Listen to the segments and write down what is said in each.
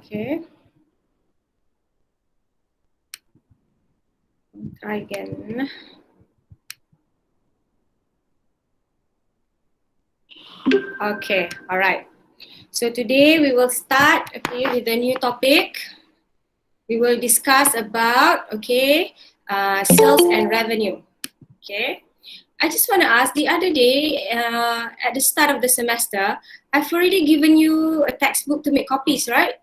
Okay. Try again. Okay, all right. So today we will start, okay, with a new topic. We will discuss about, okay, sales and revenue. Okay. I just want to ask, the other day, at the start of the semester, I've already given you a textbook to make copies, right?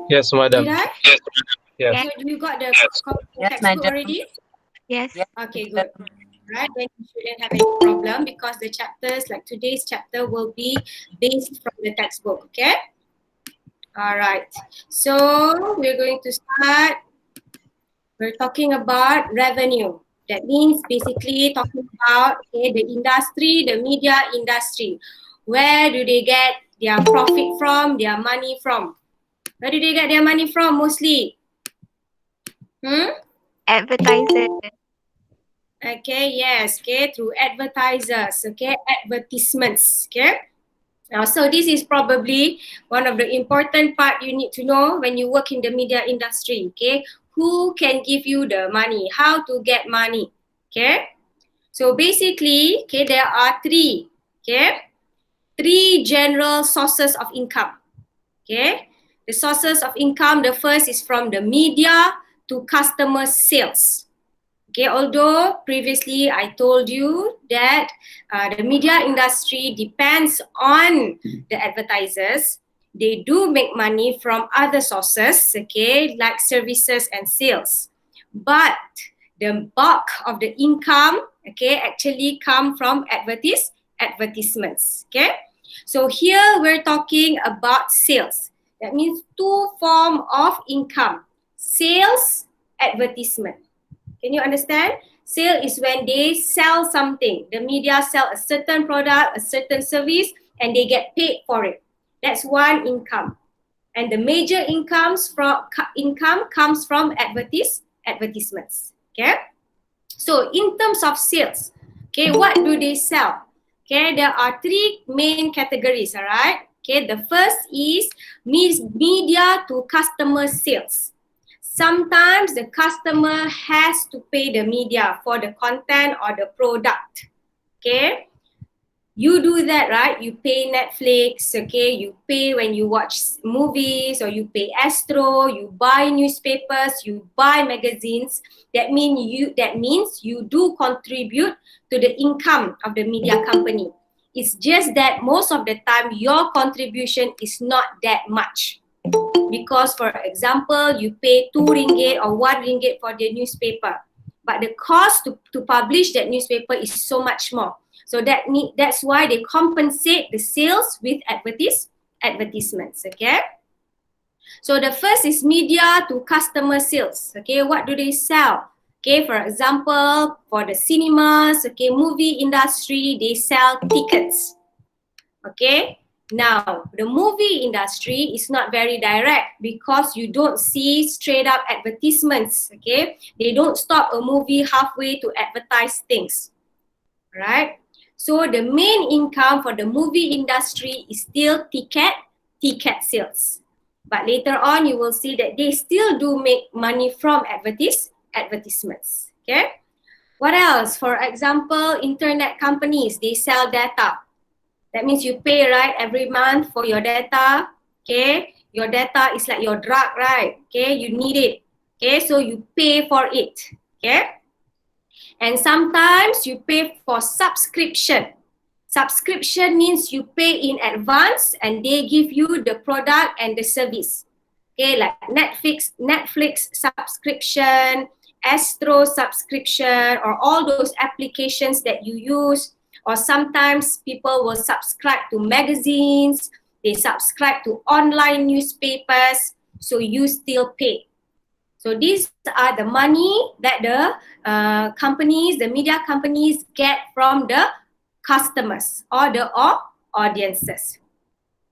Yes, madam. Did I? Yes. So you got the Yes, textbook madam. already? Yes. Okay, good. Right, then you shouldn't have any problem because the chapters, like today's chapter, will be based from the textbook, okay? All right. So we're going to start. We're talking about revenue. That means basically talking about, okay, the industry, the media industry. Where do they get their profit from, their money from? Where do they get their money from mostly? Advertiser. Okay, yes, okay, through advertisers, okay, advertisements, okay. Now, so this is probably one of the important part you need to know when you work in the media industry, okay. Who can give you the money? How to get money, okay. So basically, okay, there are three general sources of income, okay. The sources of income, the first is from the media to customer sales. Okay, although previously I told you that the media industry depends on the advertisers, they do make money from other sources, okay, like services and sales. But the bulk of the income, okay, actually come from advertisements, okay. So here we're talking about sales. That means two forms of income, sales, advertisement. Can you understand? Sale is when they sell something. The media sell a certain product, a certain service, and they get paid for it. That's one income. And the major income comes from advertisements. Okay. So in terms of sales, okay, what do they sell? Okay, there are three main categories. All right. Okay, the first is media to customer sales. Sometimes the customer has to pay the media for the content or the product. Okay. You do that, right? You pay Netflix, okay? You pay when you watch movies, or you pay Astro, you buy newspapers, you buy magazines. That means you do contribute to the income of the media company. It's just that most of the time your contribution is not that much. Because, for example, you pay 2 ringgit or 1 ringgit for the newspaper, but the cost to publish that newspaper is so much more. So that's why they compensate the sales with advertisements, okay? So the first is media to customer sales, okay? What do they sell? Okay, for example, for the cinemas, okay, movie industry, they sell tickets, okay? Now, the movie industry is not very direct because you don't see straight up advertisements, okay? They don't stop a movie halfway to advertise things, right? So the main income for the movie industry is still ticket sales. But later on, you will see that they still do make money from advertisements, okay? What else? For example, internet companies, they sell data. That means you pay, right, every month for your data, okay? Your data is like your drug, right? Okay, you need it, okay? So you pay for it, okay? And sometimes you pay for subscription. Subscription means you pay in advance and they give you the product and the service. Okay, like Netflix subscription, Astro subscription, or all those applications that you use. Or sometimes people will subscribe to magazines, they subscribe to online newspapers, so you still pay. So these are the money that the companies, the media companies get from the customers or the audiences.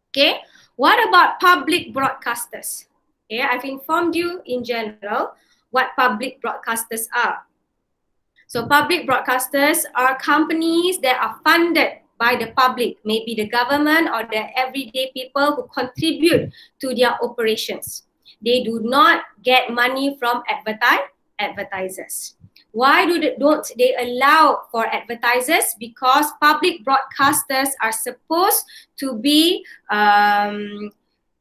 Okay, what about public broadcasters? Okay, I've informed you in general what public broadcasters are. So public broadcasters are companies that are funded by the public, maybe the government or the everyday people who contribute to their operations. They do not get money from advertisers. Why don't they allow for advertisers? Because public broadcasters are supposed to be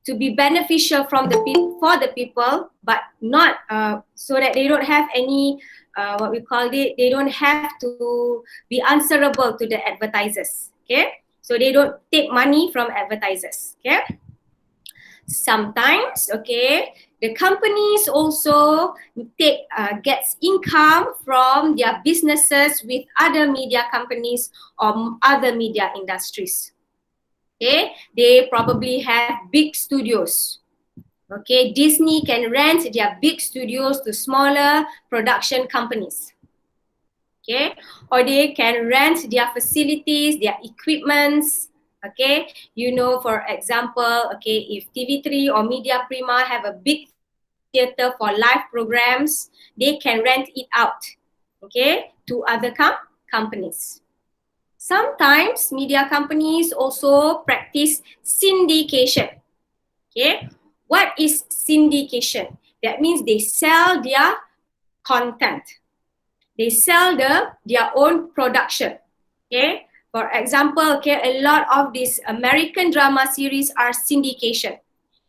beneficial from for the people, but not so that they don't have any what we call it. They don't have to be answerable to the advertisers. Okay, so they don't take money from advertisers. Okay. Sometimes, okay, the companies also gets income from their businesses with other media companies or other media industries. Okay, they probably have big studios. Okay, Disney can rent their big studios to smaller production companies. Okay, or they can rent their facilities, their equipments. Okay, you know, for example, okay, if TV3 or Media Prima have a big theater for live programs, they can rent it out, okay, to other companies. Sometimes media companies also practice syndication. Okay, what is syndication? That means they sell their content. They sell their own production. Okay, for example, okay, a lot of these American drama series are syndication.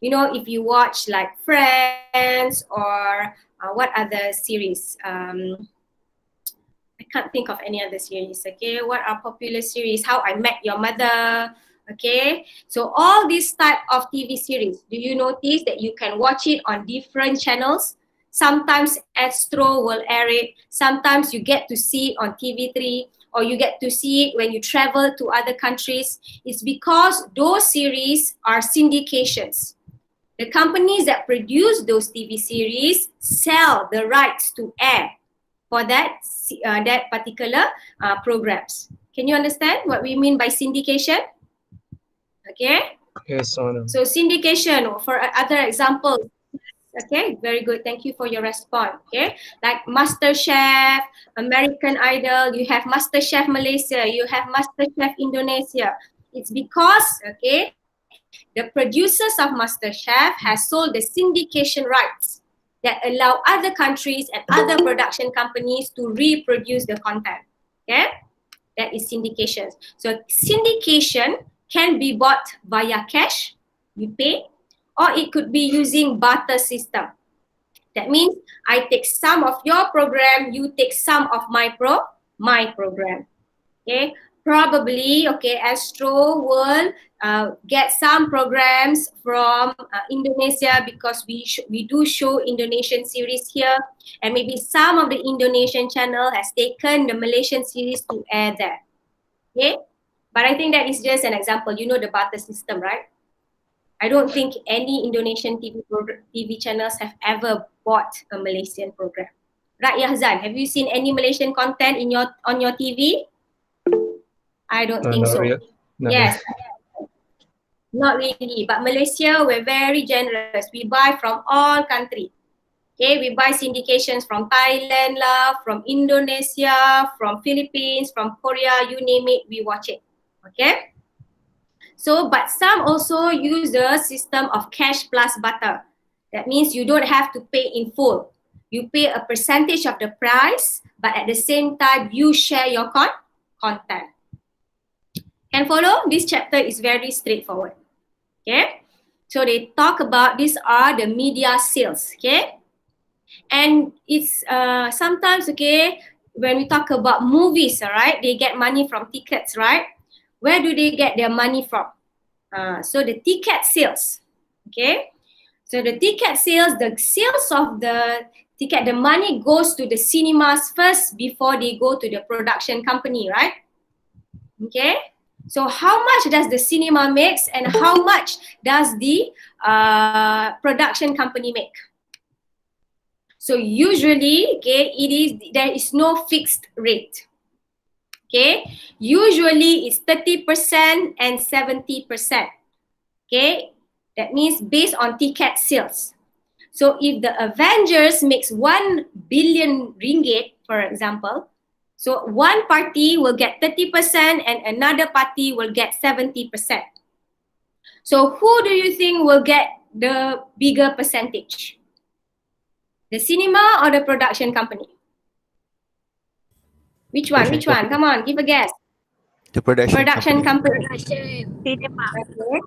You know, if you watch like Friends or what other series? I can't think of any other series. Okay, what are popular series? How I Met Your Mother. Okay, so all these type of TV series, do you notice that you can watch it on different channels? Sometimes Astro will air it. Sometimes you get to see it on TV3, or you get to see it when you travel to other countries. It's because those series are syndications. The companies that produce those TV series sell the rights to air for that particular programs. Can you understand what we mean by syndication? Okay. Yes, madam. So syndication, for other examples. Okay, very good. Thank you for your response. Okay, like MasterChef, American Idol, you have MasterChef Malaysia, you have MasterChef Indonesia. It's because, okay, the producers of MasterChef has sold the syndication rights that allow other countries and other production companies to reproduce the content. Okay, that is syndication. So syndication can be bought via cash, you pay, or it could be using barter system. That means I take some of your program, you take some of my program. Okay, probably, okay, Astro will get some programs from Indonesia, because we do show Indonesian series here, and maybe some of the Indonesian channel has taken the Malaysian series to air there. Okay, but I think that is just an example. You know the barter system, right? I don't think any Indonesian TV channels have ever bought a Malaysian program. Right, Yahzan, have you seen any Malaysian content on your TV? I don't think Not so. real. No. Yes, not really. But Malaysia, we're very generous. We buy from all countries. Okay, we buy syndications from Thailand lah, from Indonesia, from Philippines, from Korea, you name it, we watch it. Okay. So, but some also use the system of cash plus barter. That means you don't have to pay in full. You pay a percentage of the price, but at the same time, you share your content. Can follow? This chapter is very straightforward. Okay. So they talk about, these are the media sales. Okay. And it's sometimes, okay, when we talk about movies, all right, they get money from tickets, right? Where do they get their money from? So the ticket sales, okay? So the ticket sales, the sales of the ticket, the money goes to the cinemas first before they go to the production company, right? Okay? So how much does the cinema makes and how much does the production company make? So usually, okay, there is no fixed rate. Okay, usually it's 30% and 70%. Okay, that means based on ticket sales. So if the Avengers makes 1 billion ringgit, for example, So one party will get 30% and another party will get 70%. So who do you think will get the bigger percentage? The cinema or the production company? Which one? Which one? Come on, give a guess. The production company. Cinema. Okay.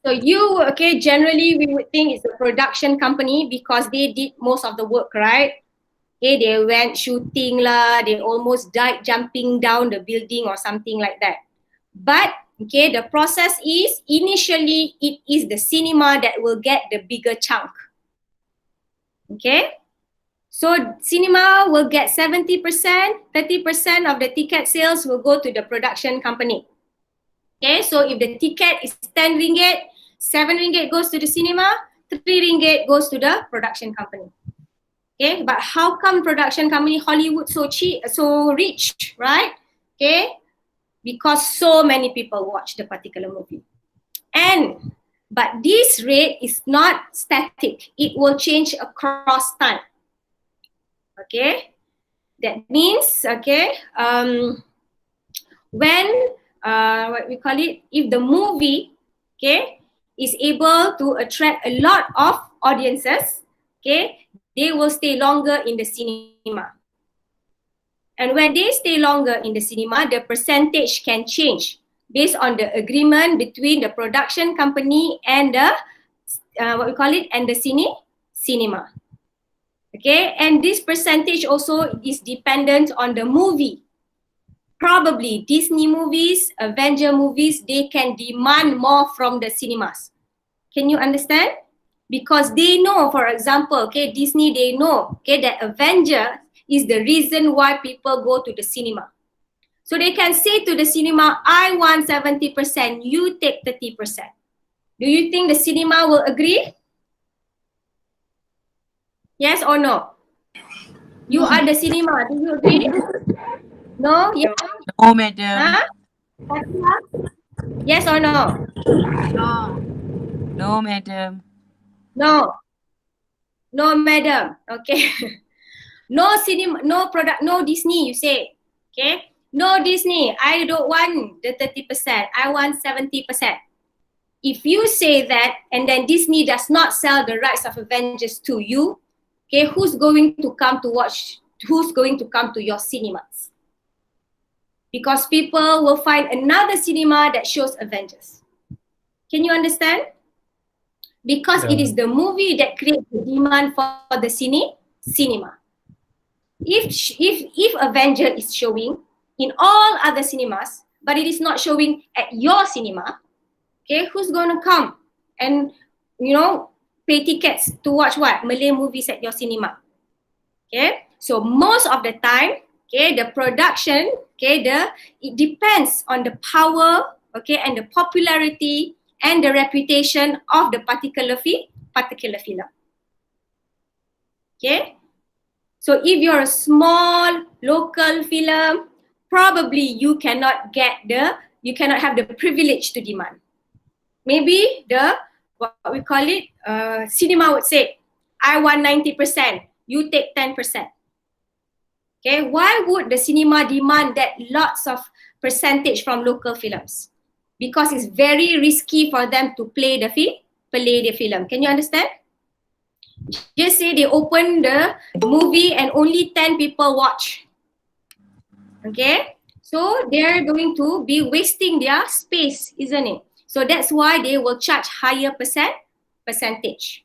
So you, okay, generally we would think it's a production company because they did most of the work, right? Okay, they went shooting lah, they almost died jumping down the building or something like that. But, okay, the process is initially it is the cinema that will get the bigger chunk. Okay? So cinema will get 70%, 30% of the ticket sales will go to the production company. Okay, so if the ticket is 10 ringgit, 7 ringgit goes to the cinema, 3 ringgit goes to the production company. Okay, but how come production company Hollywood so cheap, so rich, right? Okay, because so many people watch the particular movie. But this rate is not static. It will change across time. Okay, that means, okay, when, what we call it, if the movie, okay, is able to attract a lot of audiences, okay, they will stay longer in the cinema. And when they stay longer in the cinema, the percentage can change based on the agreement between the production company and the, what we call it, and the cinema. Okay, and this percentage also is dependent on the movie. Probably Disney movies, Avenger movies, they can demand more from the cinemas. Can you understand? Because they know, for example, okay, Disney, they know, okay, that Avenger is the reason why people go to the cinema. So they can say to the cinema, I want 70%, you take 30%. Do you think the cinema will agree? Yes or no? You are the cinema, do you agree? No? Yes? No, madam. Huh? Yes or no? No, madam. No. No, madam. Okay. No cinema, no product, no Disney, you say. Okay. No Disney, I don't want the 30%. I want 70%. If you say that and then Disney does not sell the rights of Avengers to you, okay, who's going to come to watch? Who's going to come to your cinemas? Because people will find another cinema that shows Avengers. Can you understand? Because it is the movie that creates the demand for the cinema. If Avenger is showing in all other cinemas, but it is not showing at your cinema, okay, who's going to come and, you know, pay tickets to watch what? Malay movies at your cinema. Okay, so most of the time, okay, the production, okay, it depends on the power, okay, and the popularity and the reputation of the particular film. Okay, so if you're a small local film, probably you cannot have the privilege to demand. Maybe what we call it, cinema would say, I want 90%, you take 10%. Okay, why would the cinema demand that lots of percentage from local films? Because it's very risky for them to play the film. Can you understand? Just say they open the movie and only 10 people watch. Okay, so they're going to be wasting their space, isn't it? So that's why they will charge higher percentage.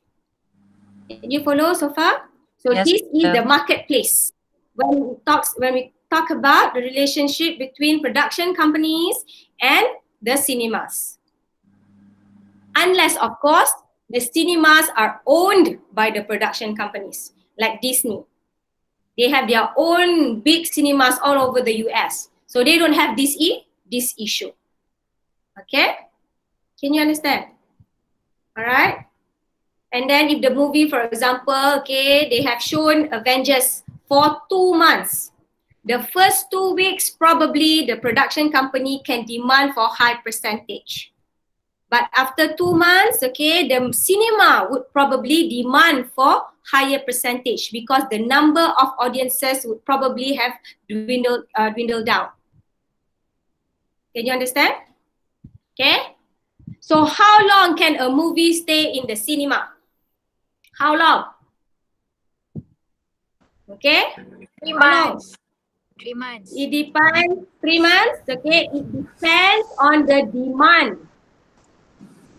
Did you follow so far? So Yes, this is the ma'am. marketplace. When we talk about the relationship between production companies and the cinemas. Unless, of course, the cinemas are owned by the production companies, like Disney. They have their own big cinemas all over the US. So they don't have this issue. Okay? Can you understand? All right? And then if the movie, for example, okay, they have shown Avengers for 2 months. The first 2 weeks, probably the production company can demand for high percentage. But after 2 months, okay, the cinema would probably demand for higher percentage because the number of audiences would probably have dwindled down. Can you understand? Okay. So how long can a movie stay in the cinema? How long? Okay. 3 How long? months. 3 months. It depends. 3 months. Okay. It depends on the demand.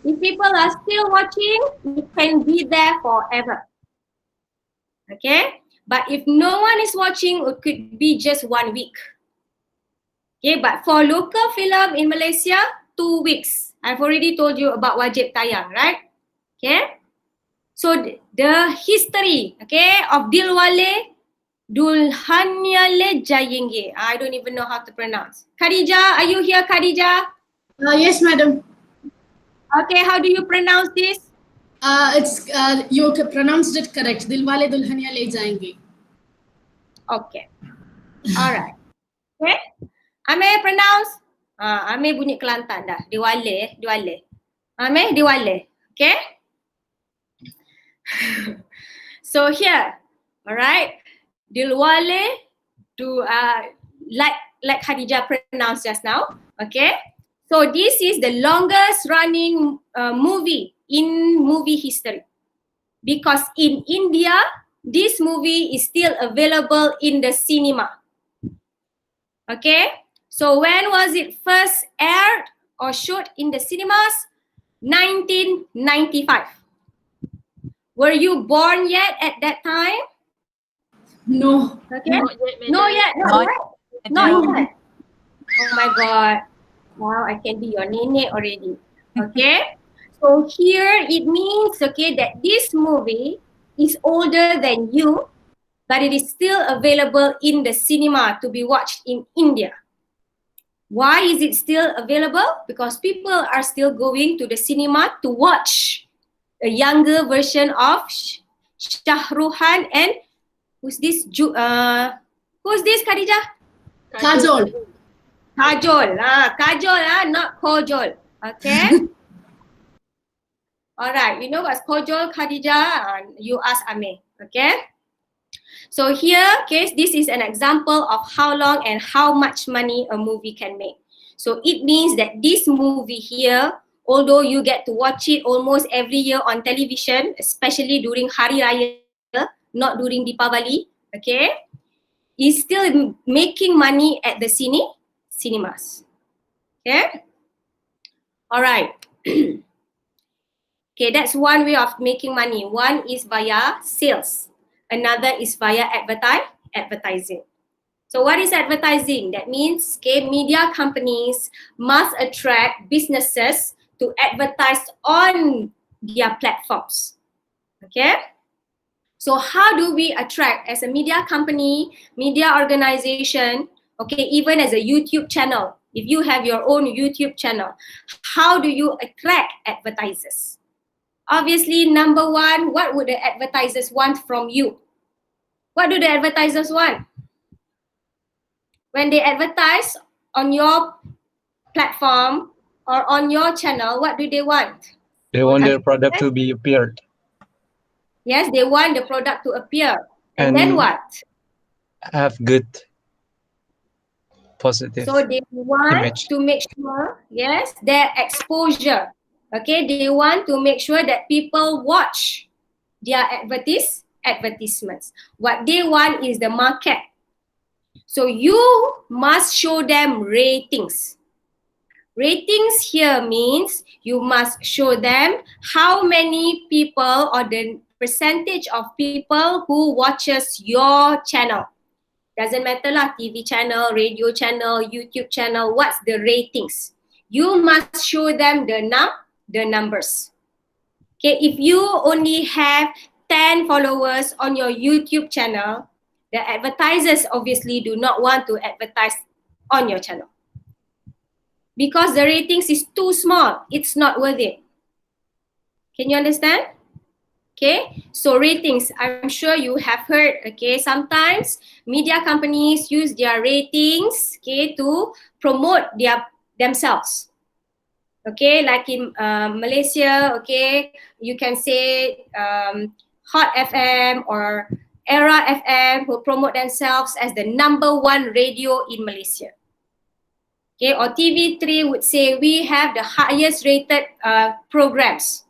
If people are still watching, it can be there forever. Okay. But if no one is watching, it could be just 1 week. Okay. But for local film in Malaysia, 2 weeks. I've already told you about wajib tayang, right? Okay. So the history, okay, of Dilwale Dulhania Le Jayenge. I don't even know how to pronounce. Khadija, are you here, Khadija? Yes, madam. Okay, how do you pronounce this? You pronounced it correct. Dilwale Dulhania Le Jayenge. Okay. Alright. Okay. Amir pronounce. Amir bunyi Kelantan dah. Diwale, Diwale. Amir, Diwale. Okay. So here, alright. Dilwale do like Khadija pronounced just now. Okay. So this is the longest running movie in movie history. Because in India, this movie is still available in the cinema. Okay. So when was it first aired or showed in the cinemas? 1995. Were you born yet at that time? No. Okay. Not Not yet. yet, Not yet. Oh my God. Wow, I can be your nene already. Okay. So here it means, okay, that this movie is older than you, but it is still available in the cinema to be watched in India. Why is it still available? Because people are still going to the cinema to watch a younger version of Shah Rukh Khan and who's this? Who's this, Khadija? Kajol. Kajol. Kajol, not Kojol. Okay. Alright, you know what's Kojol, Khadija? You ask Ameh. Okay. So here, okay, this is an example of how long and how much money a movie can make. So it means that this movie here, although you get to watch it almost every year on television, especially during Hari Raya, not during Deepavali, okay, is still making money at the cinemas. Okay. Alright. Okay, that's one way of making money. One is via sales. Another is via advertising. So what is advertising? That means, okay, media companies must attract businesses to advertise on their platforms. Okay? So how do we attract as a media company, media organization, okay, even as a YouTube channel, if you have your own YouTube channel, how do you attract advertisers? Obviously, number one, what would the advertisers want from you? What do the advertisers want? When they advertise on your platform or on your channel, what do they want? They want their product to be appeared. Yes, they want the product to appear. And then what? Have good positive So they want image. to make sure, yes, their exposure. Okay, they want to make sure that people watch their advertisements. What they want is the market. So you must show them ratings. Ratings here means you must show them how many people or the percentage of people who watches your channel. Doesn't matter lah, TV channel, radio channel, YouTube channel, what's the ratings? You must show them the numbers. Okay, if you only have 10 followers on your YouTube channel, the advertisers obviously do not want to advertise on your channel. Because the ratings is too small, it's not worth it. Can you understand? Okay, so ratings, I'm sure you have heard, okay, sometimes media companies use their ratings, okay, to promote themselves. Okay, like in Malaysia, okay, you can say Hot FM or Era FM will promote themselves as the #1 radio in Malaysia. Okay, or TV3 would say we have the highest rated programs.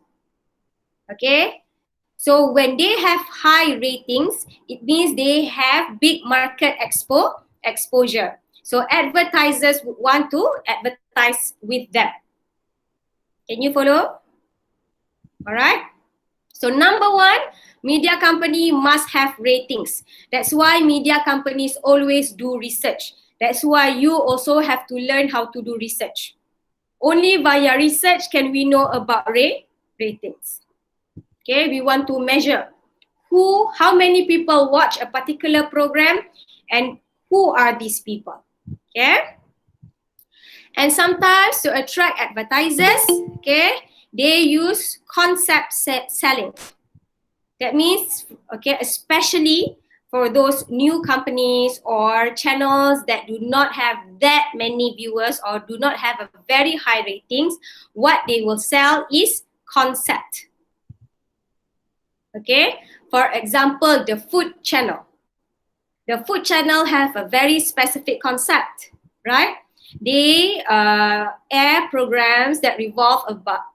Okay, so when they have high ratings, it means they have big market exposure. So advertisers would want to advertise with them. Can you follow? All right. So #1, media company must have ratings. That's why media companies always do research. That's why you also have to learn how to do research. Only via research can we know about ratings. Okay, we want to measure how many people watch a particular program and who are these people. Okay. And sometimes to attract advertisers, okay, they use concept selling. That means, okay, especially for those new companies or channels that do not have that many viewers or do not have a very high ratings, what they will sell is concept. Okay, for example, the food channel. The food channel have a very specific concept, right? They air programs that revolve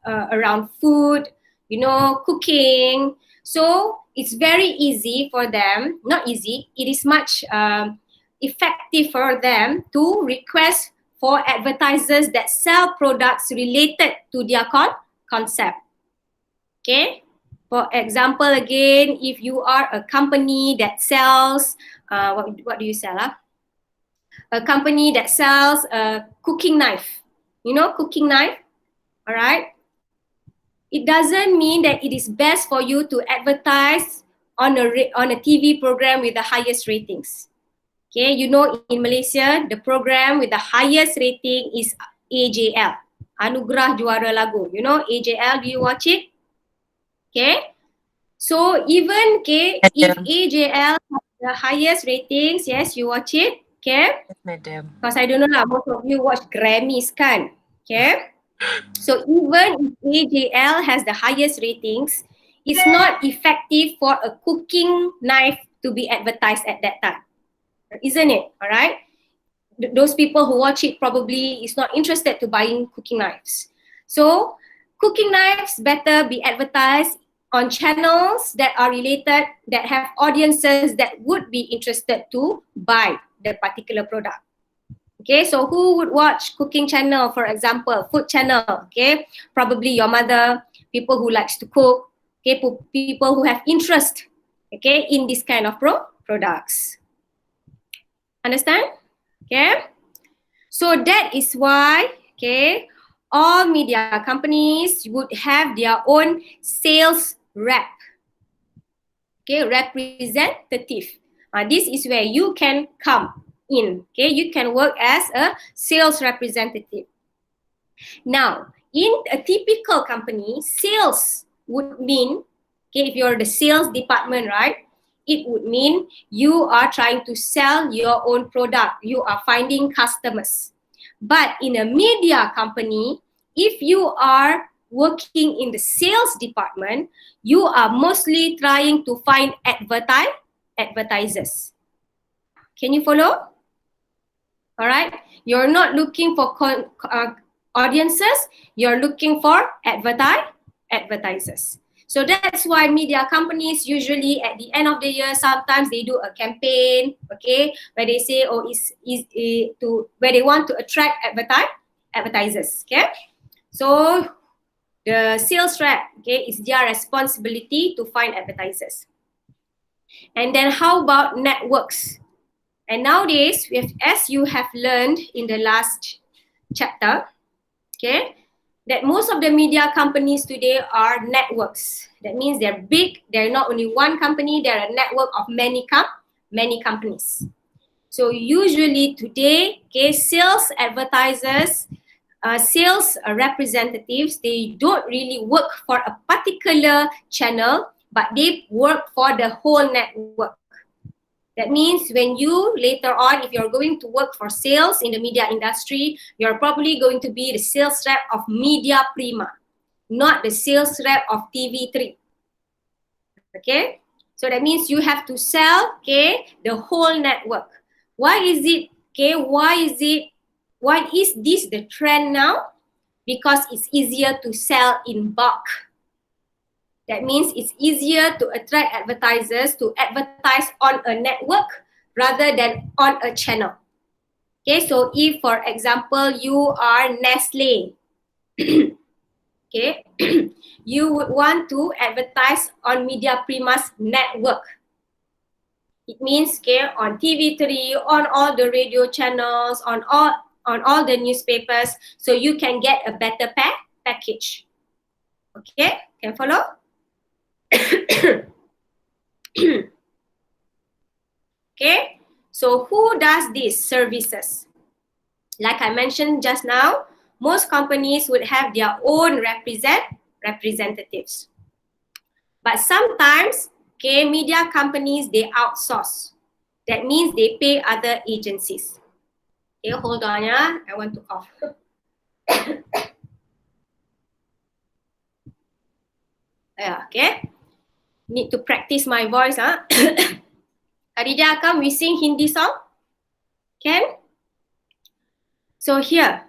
around food, you know, cooking. So it's very easy for them, not easy, it is much effective for them to request for advertisers that sell products related to their concept. Okay, for example, again, if you are a company that sells, what do you sell? A company that sells a cooking knife. You know, cooking knife, all right? It doesn't mean that it is best for you to advertise on a TV program with the highest ratings. Okay, you know, in Malaysia, the program with the highest rating is AJL, Anugerah Juara Lagu. You know AJL, do you watch it? Okay, so even if AJL has the highest ratings, yes, you watch it. Okay, Yes, madam. because I don't know lah, most of you watch Grammys kan? Okay, so even if AJL has the highest ratings, it's not effective for a cooking knife to be advertised at that time, isn't it? All right, those people who watch it probably is not interested to buying cooking knives. So cooking knives better be advertised on channels that are related, that have audiences that would be interested to buy the particular product. Okay, so who would watch cooking channel, for example, food channel? Okay, probably your mother, people who likes to cook, okay, people who have interest, okay, in this kind of products. Understand? Okay, so that is why, okay, all media companies would have their own sales rep, okay, representative. This is where you can come in, okay, you can work as a sales representative. Now, in a typical company, sales would mean, okay, if you're the sales department, right, it would mean you are trying to sell your own product, you are finding customers. But in a media company, if you are working in the sales department, you are mostly trying to find advertisers. Can you follow? All right, you're not looking for audiences, you're looking for advertisers. So that's why media companies usually at the end of the year, sometimes they do a campaign, okay, where they say, oh, where they want to attract advertisers, okay. So the sales rep, okay, is their responsibility to find advertisers. And then how about networks? And nowadays, as you have learned in the last chapter, okay, that most of the media companies today are networks. That means they're big. They're not only one company, they're a network of many companies. So usually today, okay, sales advertisers, sales representatives, they don't really work for a particular channel, but they work for the whole network. That means when you later on, if you're going to work for sales in the media industry, you're probably going to be the sales rep of Media Prima, not the sales rep of TV3. Okay, so that means you have to sell, okay, the whole network. Why is it, okay, why is this the trend now? Because it's easier to sell in bulk. That means it's easier to attract advertisers to advertise on a network rather than on a channel. Okay, so if for example you are Nestle, okay, you would want to advertise on Media Prima's network. It means, okay, on TV3, on all the radio channels, on all the newspapers, so you can get a better package. Okay, can follow? Okay, so who does these services? Like I mentioned just now, most companies would have their own representatives. But sometimes, okay, media companies, they outsource. That means they pay other agencies. Okay, hold on, yeah, I want to cough. Yeah, okay. Need to practice my voice, huh? Khadija, come, we sing Hindi song? Can? So here,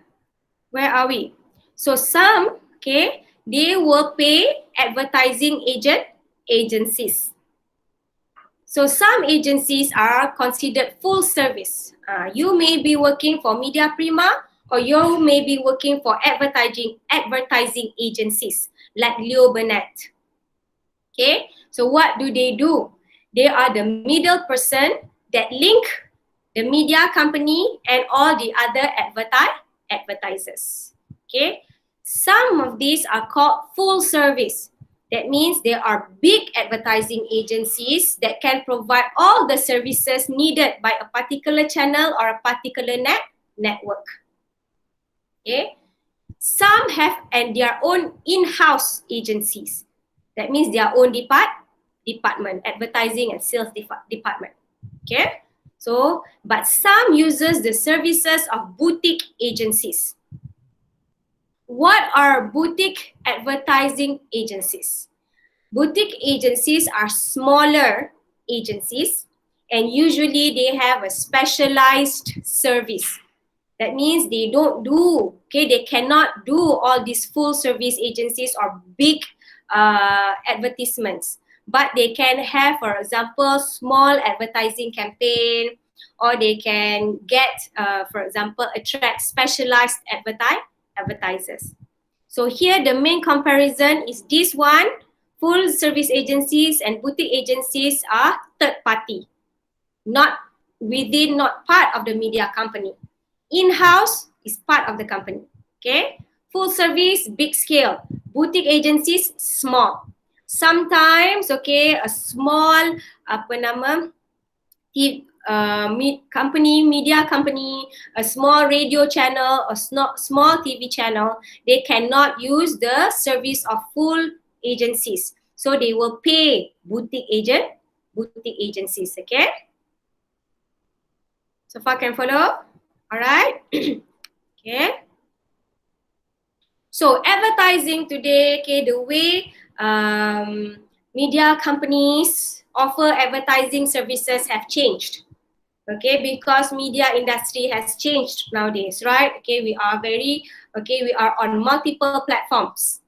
where are we? So some, okay, they will pay advertising agencies. So some agencies are considered full service. You may be working for Media Prima, or you may be working for advertising agencies like Leo Burnett. Okay, so what do? They are the middle person that link the media company and all the other advertisers. Okay, some of these are called full service. That means there are big advertising agencies that can provide all the services needed by a particular channel or a particular network. Okay, some have their own in-house agencies. That means their own department, advertising and sales department. Okay, so but some uses the services of boutique agencies. What are boutique advertising agencies? Boutique agencies are smaller agencies, and usually they have a specialized service. That means they don't do, okay, they cannot do all these full service agencies or big advertisements, but they can have, for example, small advertising campaign, or they can get, for example, attract specialized advertisers. So here the main comparison is this one. Full service agencies and boutique agencies are third party, not part of the media company. In-house is part of the company. Okay, full service, big scale. Boutique agencies, small. Sometimes, okay, a small media company, a small radio channel, a small TV channel, they cannot use the service of full agencies, so they will pay boutique agencies. Okay, so far can follow? All right. Okay, so advertising today, okay, the way media companies offer advertising services have changed. Okay, because media industry has changed nowadays, right? Okay, we are on multiple platforms.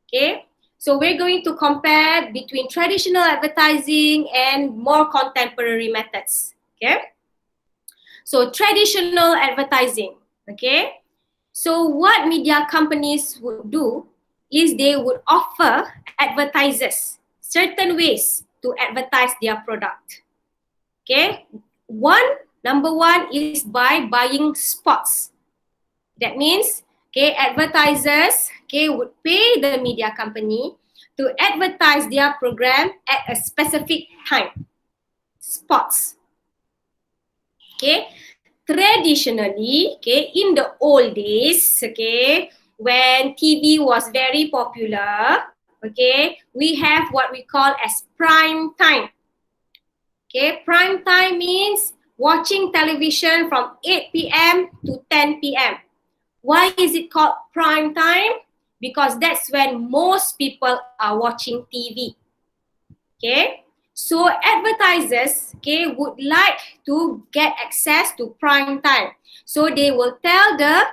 Okay, so we're going to compare between traditional advertising and more contemporary methods. Okay, so traditional advertising. Okay, so what media companies would do is they would offer advertisers certain ways to advertise their product. Okay, number one is by buying spots. That means, okay, advertisers, okay, would pay the media company to advertise their program at a specific time. Spots. Okay, traditionally, okay, in the old days, okay, when TV was very popular, okay, we have what we call as prime time. Okay, prime time means watching television from 8 p.m. to 10 p.m. Why is it called prime time? Because that's when most people are watching TV. Okay, so advertisers, okay, would like to get access to prime time. So they will tell the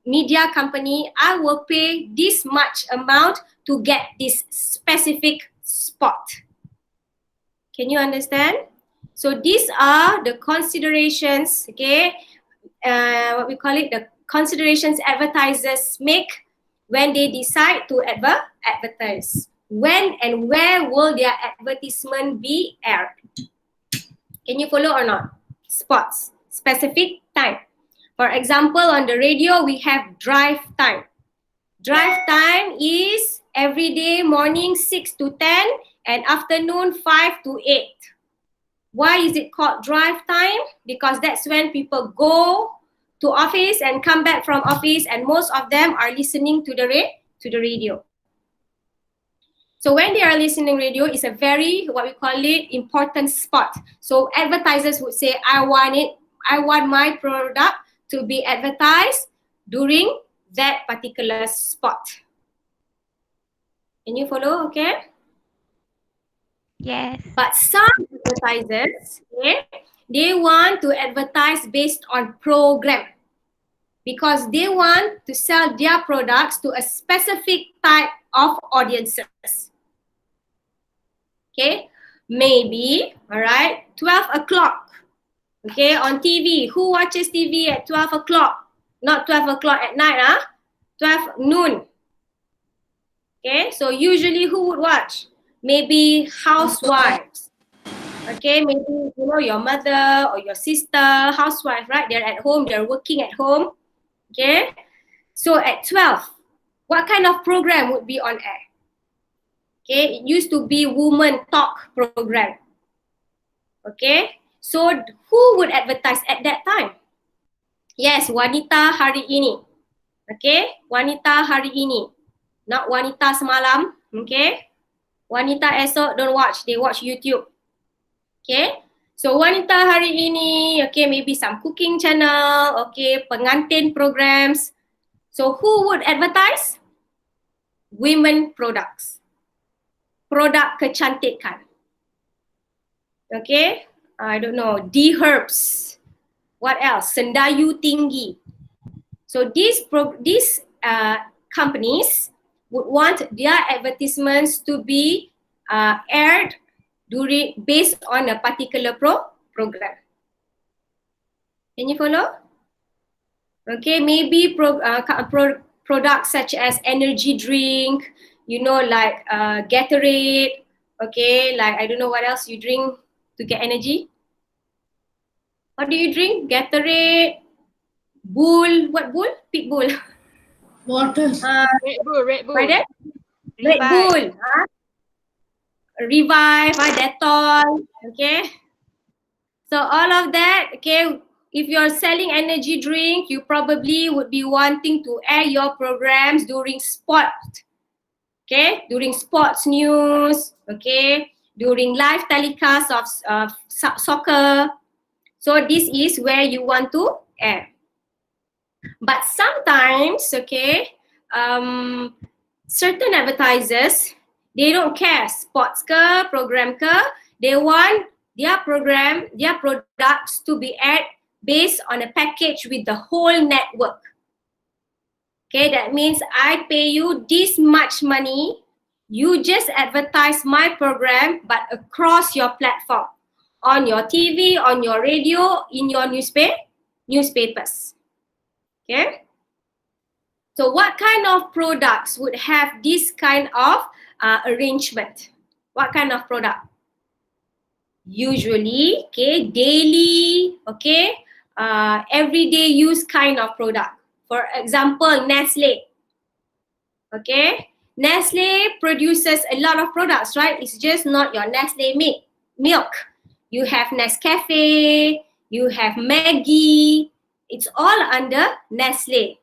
media company, I will pay this much amount to get this specific spot. Can you understand? So these are the considerations, okay, what we call it, the considerations advertisers make when they decide to advertise. When and where will their advertisement be aired? Can you follow or not? Spots, specific time. For example, on the radio, we have drive time. Drive time is every day morning 6 to 10 and afternoon 5 to 8. Why is it called drive time? Because that's when people go to office and come back from office, and most of them are listening to the radio. So when they are listening radio, it's a very, what we call it, important spot. So advertisers would say, I want my product to be advertised during that particular spot. Can you follow? Okay. Yes. But some advertisers, okay, they want to advertise based on program because they want to sell their products to a specific type of audiences. Okay, maybe, all right, 12 o'clock, okay, on TV. Who watches TV at 12 o'clock? Not 12 o'clock at night, 12 noon. Okay, so usually who would watch? Maybe housewives. Okay, maybe, you know, your mother or your sister, housewife, right? They're at home, they're working at home. Okay, so at 12, what kind of program would be on air? Okay, it used to be woman talk program. Okay, so who would advertise at that time? Yes, wanita hari ini. Okay, wanita hari ini. Not wanita semalam. Okay, wanita esok don't watch, they watch YouTube. Okay, so wanita hari ini, okay, maybe some cooking channel, okay, pengantin programs. So who would advertise? Women products. Produk kecantikan. Okay, I don't know, D-herbs. What else? Sendayu tinggi. So these companies would want their advertisements to be aired based on a particular program. Can you follow? Okay, maybe products such as energy drink, you know, like Gatorade, okay, like I don't know what else you drink to get energy. What do you drink? Gatorade, Bull, what Bull? Pit Bull. Water. Red Bull. Pardon? Red Bull. Revive, Dettol, okay. So all of that, okay, if you're selling energy drink, you probably would be wanting to air your programs during sport, okay, during sports news, okay, during live telecast of soccer. So this is where you want to air. But sometimes, okay, certain advertisers, they don't care, sports ke, program ke, they want their program, their products to be aired based on a package with the whole network. Okay, that means I pay you this much money, you just advertise my program, but across your platform, on your TV, on your radio, in your newspapers. Okay. So what kind of products would have this kind of arrangement? What kind of product? Usually, okay, daily, okay, everyday use kind of product. For example, Nestle. Okay, Nestle produces a lot of products, right? It's just not your Nestle milk. You have Nescafe, you have Maggi. It's all under Nestle.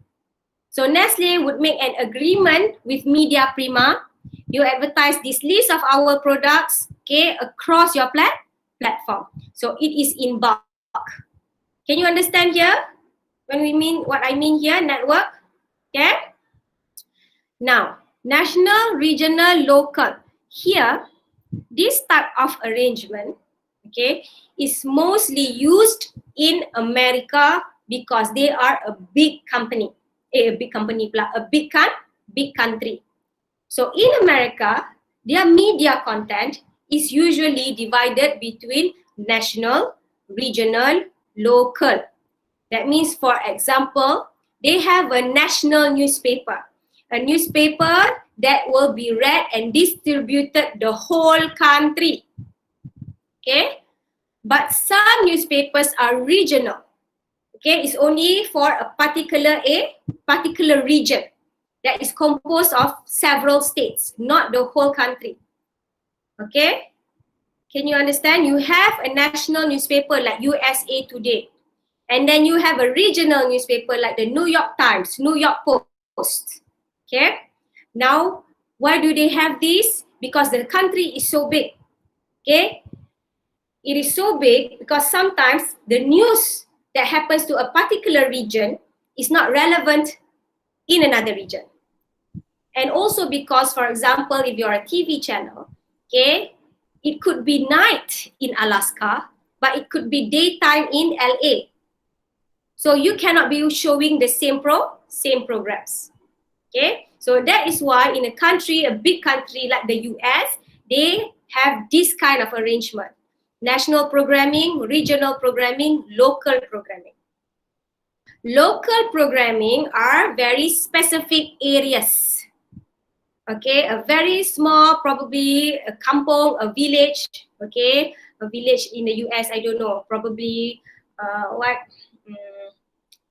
So Nestle would make an agreement with Media Prima. You advertise this list of our products, okay, across your platform. So it is in bulk. Can you understand here? When we mean what I mean here, network? Okay? Now, national, regional, local. Here, this type of arrangement, okay, is mostly used in America because they are a big company, a big country. So in America, their media content is usually divided between national, regional, local. That means, for example, they have a national newspaper, a newspaper that will be read and distributed the whole country. Okay? But some newspapers are regional. Okay, it's only for a particular region that is composed of several states, not the whole country. Okay? Can you understand? You have a national newspaper like USA Today. And then you have a regional newspaper like the New York Times, New York Post. Okay? Now, why do they have this? Because the country is so big. Okay? It is so big because sometimes the news that happens to a particular region is not relevant in another region. And also because, for example, if you're a TV channel, okay, it could be night in Alaska, but it could be daytime in LA. So you cannot be showing the same programs. Okay, so that is why in a country, a big country like the US, they have this kind of arrangement. National programming, regional programming, local programming. Local programming are very specific areas. Okay, a very small, probably a kampong, a village. Okay, a village in the US, I don't know, probably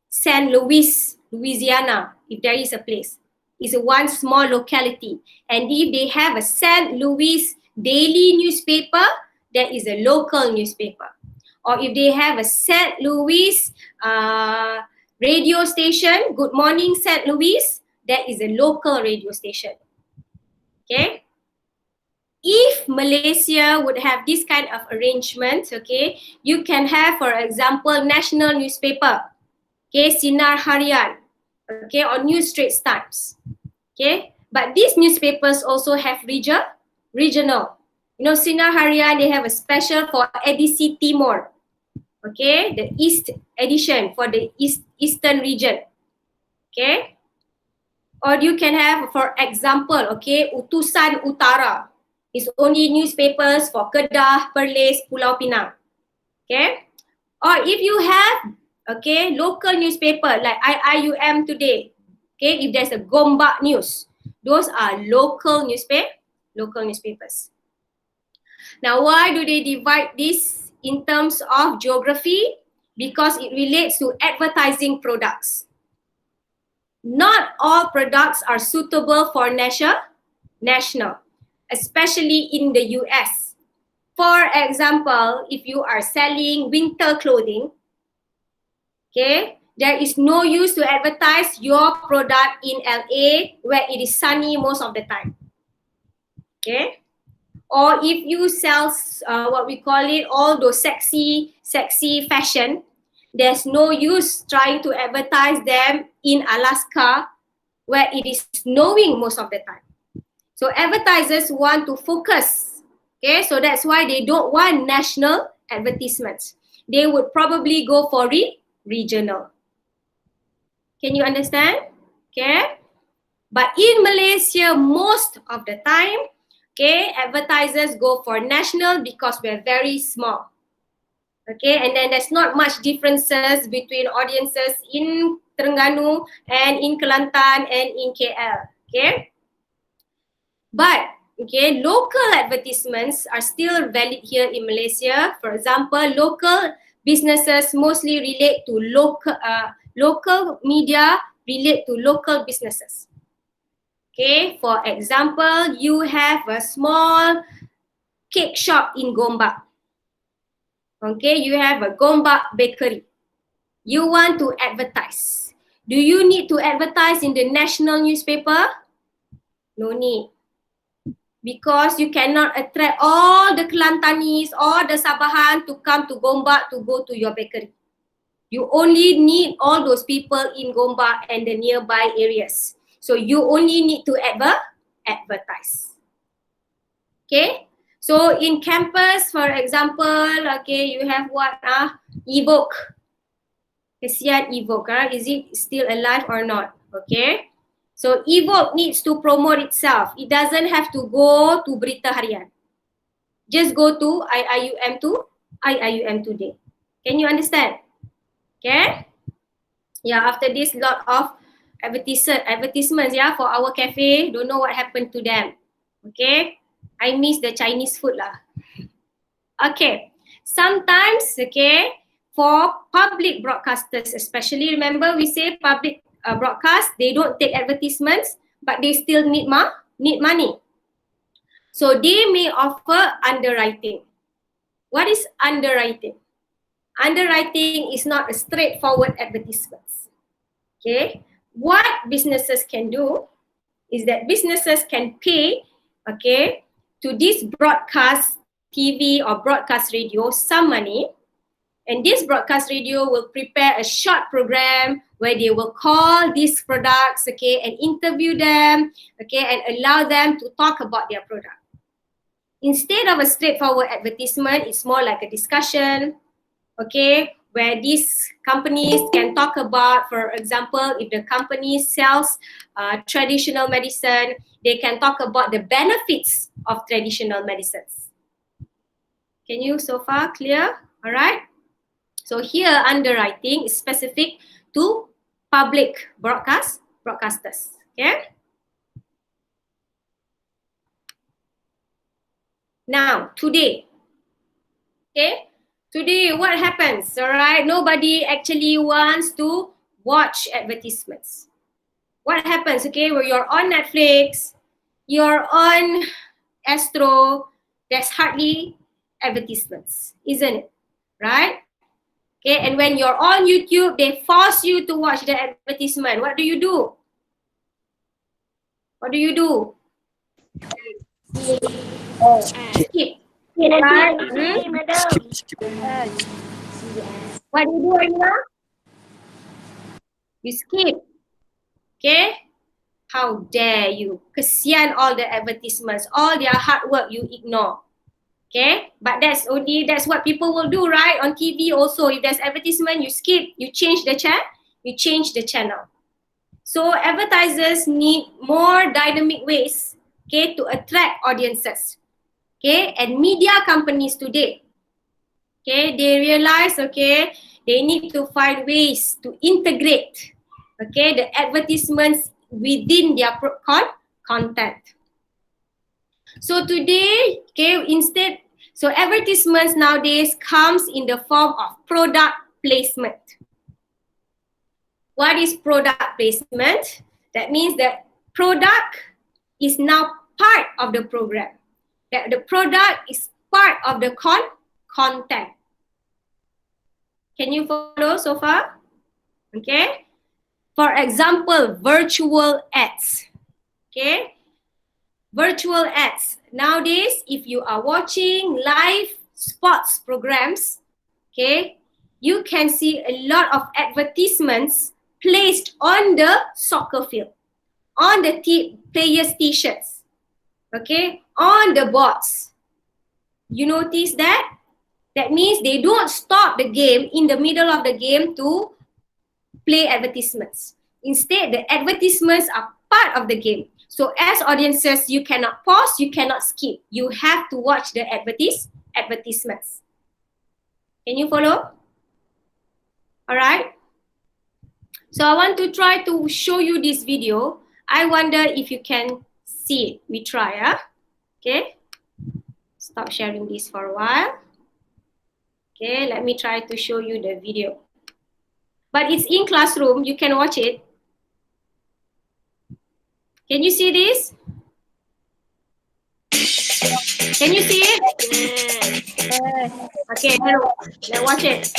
St. Louis, Louisiana, if there is a place. It's one small locality. And if they have a St. Louis daily newspaper, that is a local newspaper. Or if they have a St. Louis radio station, Good Morning St. Louis, that is a local radio station. Okay? If Malaysia would have this kind of arrangement, okay, you can have, for example, national newspaper, okay, Sinar Harian, okay, or New Straits Times, okay. But these newspapers also have regional. You know, Sinar Harian, they have a special for edisi Timor, okay, the East edition for the Eastern region, okay. Or you can have, for example, okay, Utusan Utara. It's only newspapers for Kedah, Perlis, Pulau Pinang, okay. Or if you have, okay, local newspaper like IIUM Today, okay, if there's a Gombak News, those are local newspapers. Now, why do they divide this in terms of geography? Because it relates to advertising products. Not all products are suitable for national, especially in the US. For example, if you are selling winter clothing, okay, there is no use to advertise your product in LA where it is sunny most of the time. Okay. Or if you sell what we call it, all those sexy fashion, there's no use trying to advertise them in Alaska where it is snowing most of the time. So advertisers want to focus. Okay, so that's why they don't want national advertisements. They would probably go for regional. Can you understand? Okay. But in Malaysia, most of the time, okay, advertisers go for national because we're very small. Okay, and then there's not much differences between audiences in Terengganu and in Kelantan and in KL. Okay. But, okay, local advertisements are still valid here in Malaysia. For example, local businesses mostly relate to local media relate to local businesses. Okay, for example, you have a small cake shop in Gombak. Okay, you have a Gombak bakery. You want to advertise. Do you need to advertise in the national newspaper? No need. because you cannot attract all the Kelantanis or the Sabahan to come to Gombak to go to your bakery. You only need all those people in Gombak and the nearby areas. So you only need to advertise. Okay. So in campus, for example, okay, you have what? Evoke. Kesian Evoke. Is it still alive or not? Okay. So Evoke needs to promote itself. It doesn't have to go to Berita Harian. Just go to IIUM Today. Can you understand? Okay. Yeah, after this lot of advertisements, yeah, for our cafe. Don't know what happened to them. Okay. I miss the Chinese food lah. Okay. Sometimes, okay, for public broadcasters especially, remember we say public broadcast, they don't take advertisements, but they still need money. So they may offer underwriting. What is underwriting? Underwriting is not a straightforward advertisements. Okay. What businesses can do is that businesses can pay, okay, to this broadcast TV or broadcast radio some money, and this broadcast radio will prepare a short program where they will call these products, okay, and interview them, okay, and allow them to talk about their product. Instead of a straightforward advertisement, it's more like a discussion, okay, where these companies can talk about, for example, if the company sells traditional medicine, they can talk about the benefits of traditional medicines. Can you so far clear? All right. So here underwriting is specific to public broadcasters. Okay. Now today, okay, today what happens? All right, nobody actually wants to watch advertisements. What happens? Okay, where you're on Netflix, you're on Astro, there's hardly advertisements, isn't it? Right? Okay, and when you're on YouTube, they force you to watch the advertisement. What do you do? What do you do? Skip. Right? What do you do, Aina? You skip. Okay? How dare you? Kesian all the advertisements, all their hard work you ignore. Okay? But that's what people will do, right? On TV also, if there's advertisement, you skip, you change the channel. So advertisers need more dynamic ways, okay, to attract audiences. Okay, and media companies today, okay, they realize, okay, they need to find ways to integrate, okay, the advertisements within their content. So today, okay, so advertisements nowadays comes in the form of product placement. What is product placement? That means that product is now part of the program. That the product is part of the content. Can you follow so far? Okay. For example, virtual ads. Okay. Virtual ads. Nowadays, if you are watching live sports programs, okay, you can see a lot of advertisements placed on the soccer field, on the players' t-shirts, okay, on the boards. You notice that? That means they don't stop the game in the middle of the game to play advertisements. Instead, the advertisements are part of the game. So as audiences, you cannot pause, you cannot skip. You have to watch the advertisements. Can you follow? All right. So I want to try to show you this video. I wonder if you can see it. We try, huh? Okay. Stop sharing this for a while. Okay, let me try to show you the video. But it's in classroom, you can watch it. Can you see this? Can you see it? Yes. Okay, let's watch it.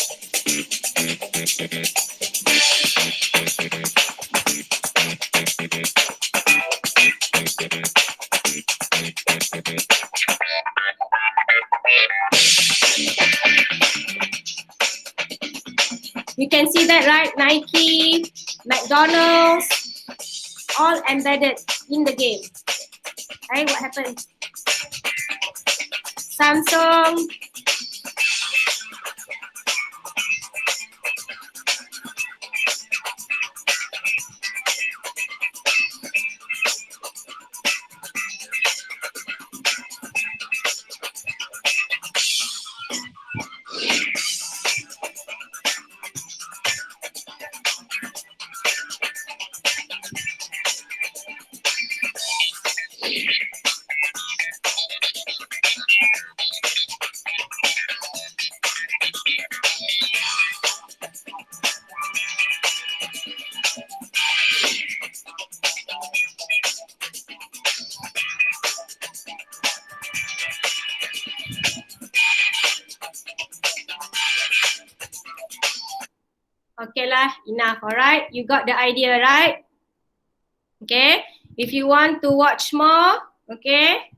You can see that, right? Nike, McDonald's, all embedded in the game. Right? What happened? Samsung. Okay lah, enough, alright? You got the idea, right? Okay, if you want to watch more, okay,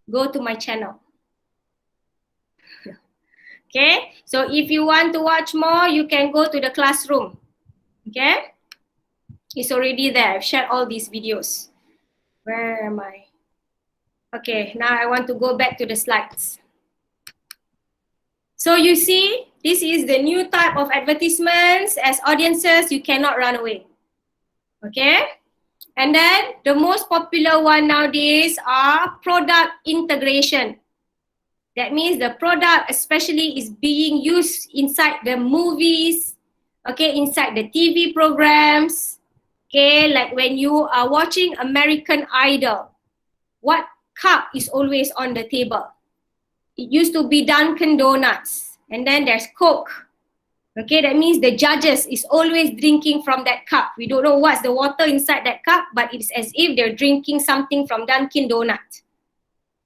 go to my channel. Okay, so if you want to watch more, you can go to the classroom. Okay, it's already there. I've shared all these videos. Where am I? Okay, now I want to go back to the slides. So you see, this is the new type of advertisements. As audiences, you cannot run away. Okay? And then the most popular one nowadays are product integration. That means the product especially is being used inside the movies, okay, inside the TV programs, okay, like when you are watching American Idol, what cup is always on the table? It used to be Dunkin' Donuts, and then there's Coke. Okay, that means the judges is always drinking from that cup. We don't know what's the water inside that cup, but it's as if they're drinking something from Dunkin' Donut.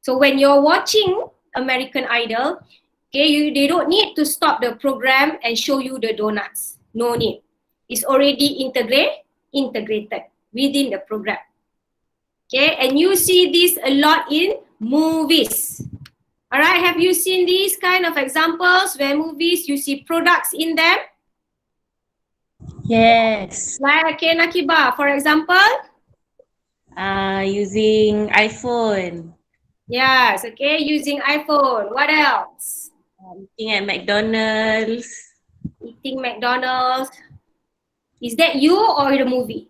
So when you're watching American Idol, okay, they don't need to stop the program and show you the donuts. No need. It's already integrated within the program. Okay, and you see this a lot in movies. All right, have you seen these kind of examples where movies you see products in them? Yes. Like, okay, Nakiba, for example? Using iPhone. Yes, okay, using iPhone. What else? Eating at McDonald's. Eating McDonald's. Is that you or the movie?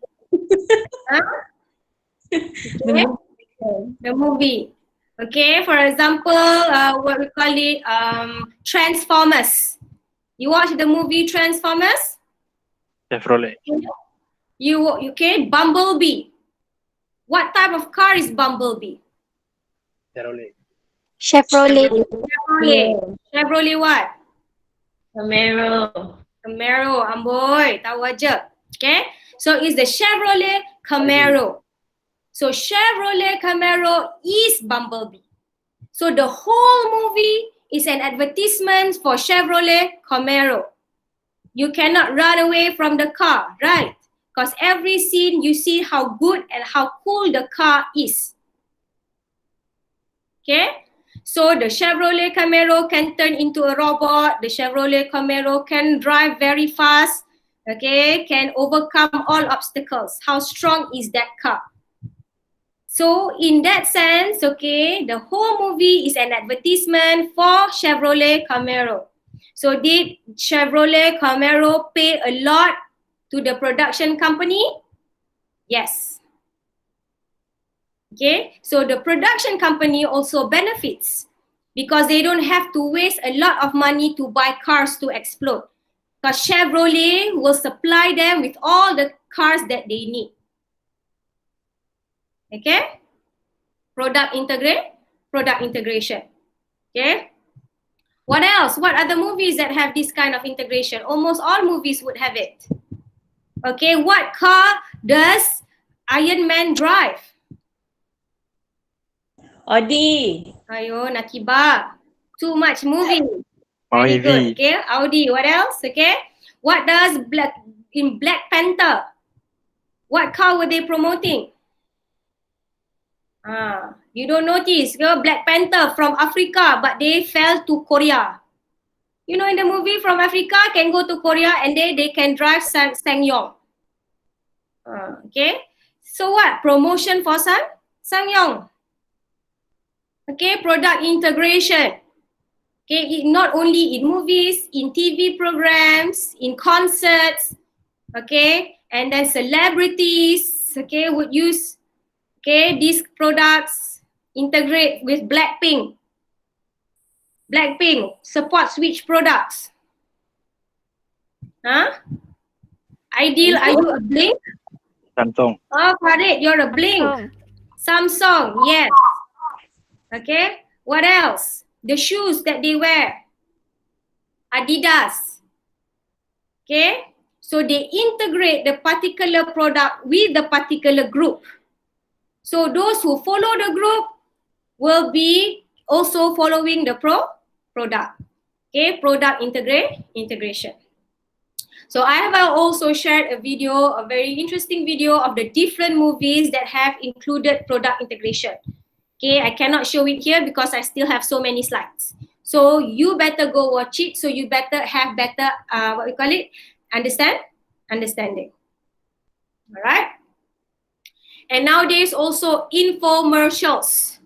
Huh? Okay. The movie. Okay, for example, what we call it, Transformers. You watch the movie Transformers? Chevrolet. Okay, Bumblebee. What type of car is Bumblebee? Chevrolet. Chevrolet. Chevrolet what? Camaro. Camaro, amboy, tahu aja. Okay, so it's the Chevrolet Camaro. So Chevrolet Camaro is Bumblebee. So the whole movie is an advertisement for Chevrolet Camaro. You cannot run away from the car, right? Because every scene you see how good and how cool the car is. Okay? So the Chevrolet Camaro can turn into a robot. The Chevrolet Camaro can drive very fast. Okay? Can overcome all obstacles. How strong is that car? So in that sense, okay, the whole movie is an advertisement for Chevrolet Camaro. So did Chevrolet Camaro pay a lot to the production company? Yes. Okay, so the production company also benefits because they don't have to waste a lot of money to buy cars to explode. Because Chevrolet will supply them with all the cars that they need. Okay, product integration. Okay, what else? What are the movies that have this kind of integration? Almost all movies would have it. Okay, what car does Iron Man drive? Audi. Ayo, Nakiba. Too much movie. Very good. Okay, Audi. What else? Okay, what does Black Panther? What car were they promoting? You don't notice, Black Panther from Africa, but they fell to Korea. You know, in the movie from Africa can go to Korea and they can drive Sangyong. Okay, so what? Promotion for Sangyong. Okay, product integration. Okay, not only in movies, in TV programs, in concerts. Okay, and then celebrities, okay, would use, okay, these products, integrate with Blackpink. Blackpink supports which products? Huh? Ideal, are you a Blink? Samsung. Oh, Farid, you're a Blink. Samsung, yes. Okay, what else? The shoes that they wear. Adidas. Okay, so they integrate the particular product with the particular group. So those who follow the group will be also following the product. Okay, product integration. So I have also shared a video, a very interesting video of the different movies that have included product integration. Okay, I cannot show it here because I still have so many slides. So you better go watch it. So you better have better, what we call it, understanding. All right. And nowadays also infomercials.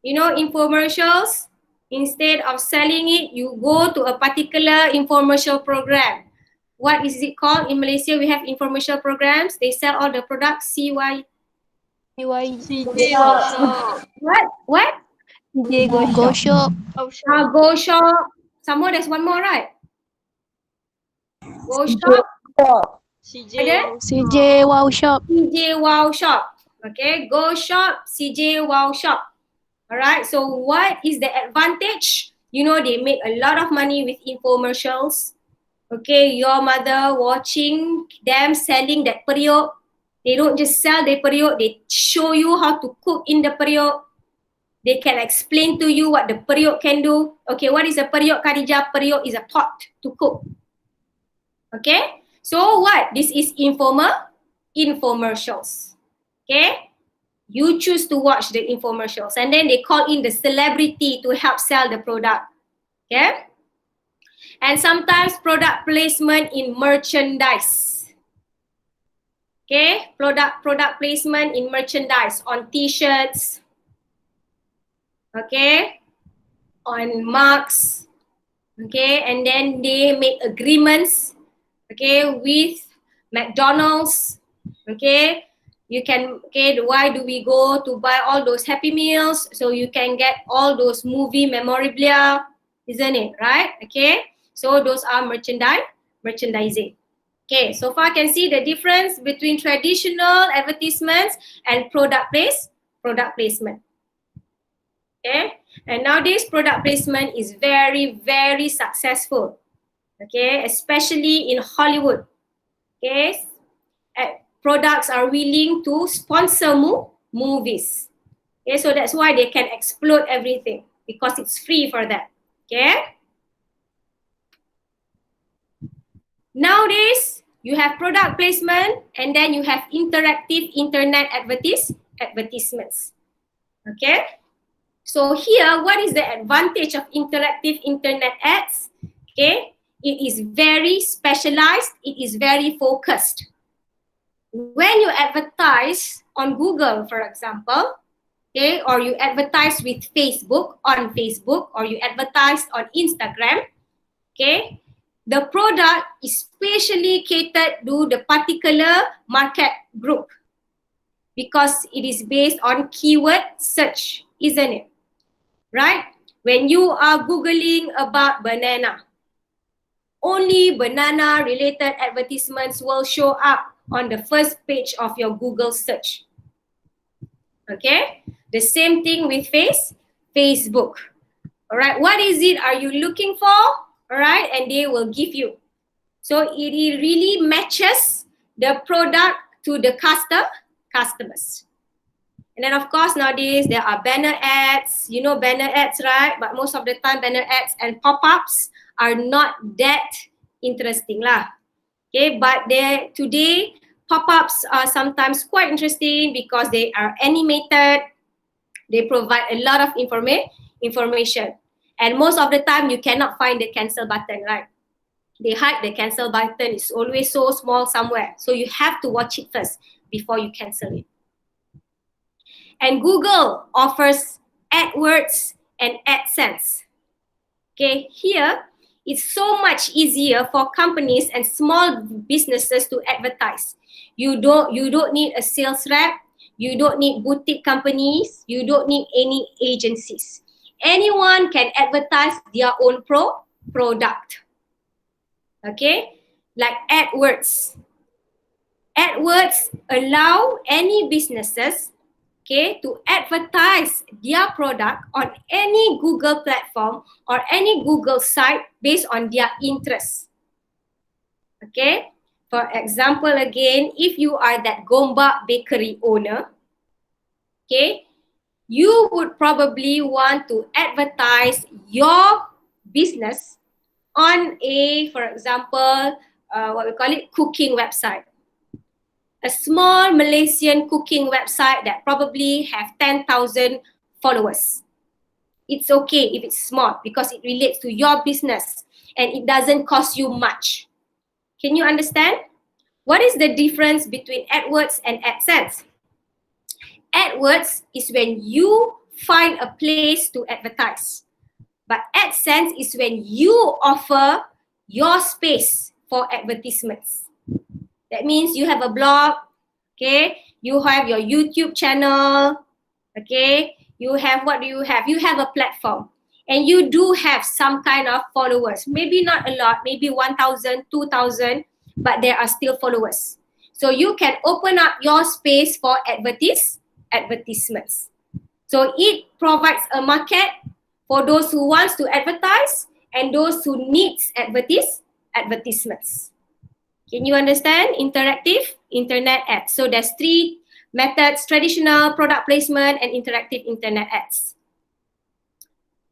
You know, infomercials, instead of selling it, you go to a particular infomercial program. What is it called? In Malaysia, we have infomercial programs. They sell all the products, CY. What? Go shop. Go shop. Somewhere there's one more, right? Go shop. CJ Wow Shop. CJ Wow Shop. Okay, Go Shop, CJ Wow Shop. All right, so what is the advantage? You know, they make a lot of money with infomercials. Okay, your mother watching them selling that periuk. They don't just sell the periuk, they show you how to cook in the periuk. They can explain to you what the periuk can do. Okay, what is a periuk, Khadijah? Periuk is a pot to cook. Okay, so what? This is infomercials. Okay, you choose to watch the infomercials and then they call in the celebrity to help sell the product. Okay, and sometimes product placement in merchandise. Okay, product placement in merchandise, on t-shirts. Okay, on mugs. Okay, and then they make agreements, okay, with McDonald's. Okay, you can, okay, why do we go to buy all those Happy Meals? So you can get all those movie memorabilia, isn't it, right? Okay, so those are merchandising. Okay, so far can see the difference between traditional advertisements and product placement. Okay, and nowadays product placement is very, very successful. Okay, especially in Hollywood. Okay, products are willing to sponsor movies. Okay, so that's why they can explode everything because it's free for them. Okay. Nowadays, you have product placement and then you have interactive internet advertisements. Okay. So here, what is the advantage of interactive internet ads? Okay, it is very specialized, it is very focused. When you advertise on Google, for example, okay, or you advertise with Facebook, or you advertise on Instagram, okay, the product is specially catered to the particular market group because it is based on keyword search, isn't it? Right? When you are Googling about banana, only banana related advertisements will show up on the first page of your Google search. Okay? The same thing with Facebook. All right, what is it are you looking for? All right, and they will give you. So it really matches the product to the customers. And then of course nowadays there are banner ads. You know banner ads, right? But most of the time banner ads and pop-ups are not that interesting lah. Okay, but today pop-ups are sometimes quite interesting because they are animated. They provide a lot of information. And most of the time, you cannot find the cancel button, right? They hide the cancel button. It's always so small somewhere. So you have to watch it first before you cancel it. And Google offers AdWords and AdSense. Okay, here it's so much easier for companies and small businesses to advertise. You don't need a sales rep. You don't need boutique companies. You don't need any agencies. Anyone can advertise their own product. Okay, like AdWords. AdWords allow any businesses, okay, to advertise their product on any Google platform or any Google site based on their interests. Okay, for example, again, if you are that Gombak bakery owner, okay, you would probably want to advertise your business on a, for example, what we call it, cooking website. A small Malaysian cooking website that probably have 10,000 followers. It's okay if it's small because it relates to your business and it doesn't cost you much. Can you understand? What is the difference between AdWords and AdSense? AdWords is when you find a place to advertise. But AdSense is when you offer your space for advertisements. That means you have a blog, okay? You have your YouTube channel, okay? You have, what do you have? You have a platform. And you do have some kind of followers. Maybe not a lot, maybe 1,000, 2,000, but there are still followers. So you can open up your space for advertisements. So it provides a market for those who wants to advertise and those who needs advertisements. Can you understand? Interactive internet ads. So there's three methods: traditional product placement and interactive internet ads.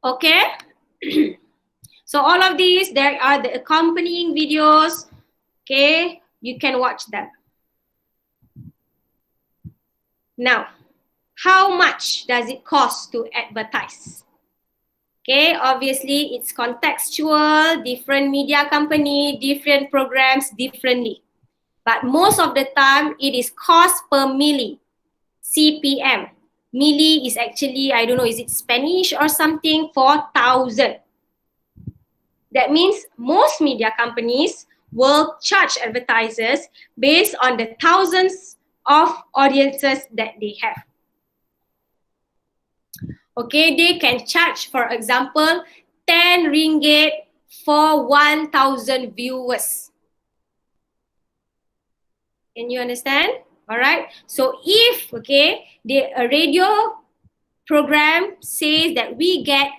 Okay. So all of these, there are the accompanying videos. Okay, you can watch them. Now, how much does it cost to advertise? Okay, obviously it's contextual, different media company, different programs, differently. But most of the time, it is cost per milli, CPM. Milli is actually, I don't know, is it Spanish or something, for 1,000. That means most media companies will charge advertisers based on the thousands of audiences that they have. Okay, they can charge, for example, 10 ringgit for 1,000 viewers. Can you understand? All right. So if, okay, a radio program says that we get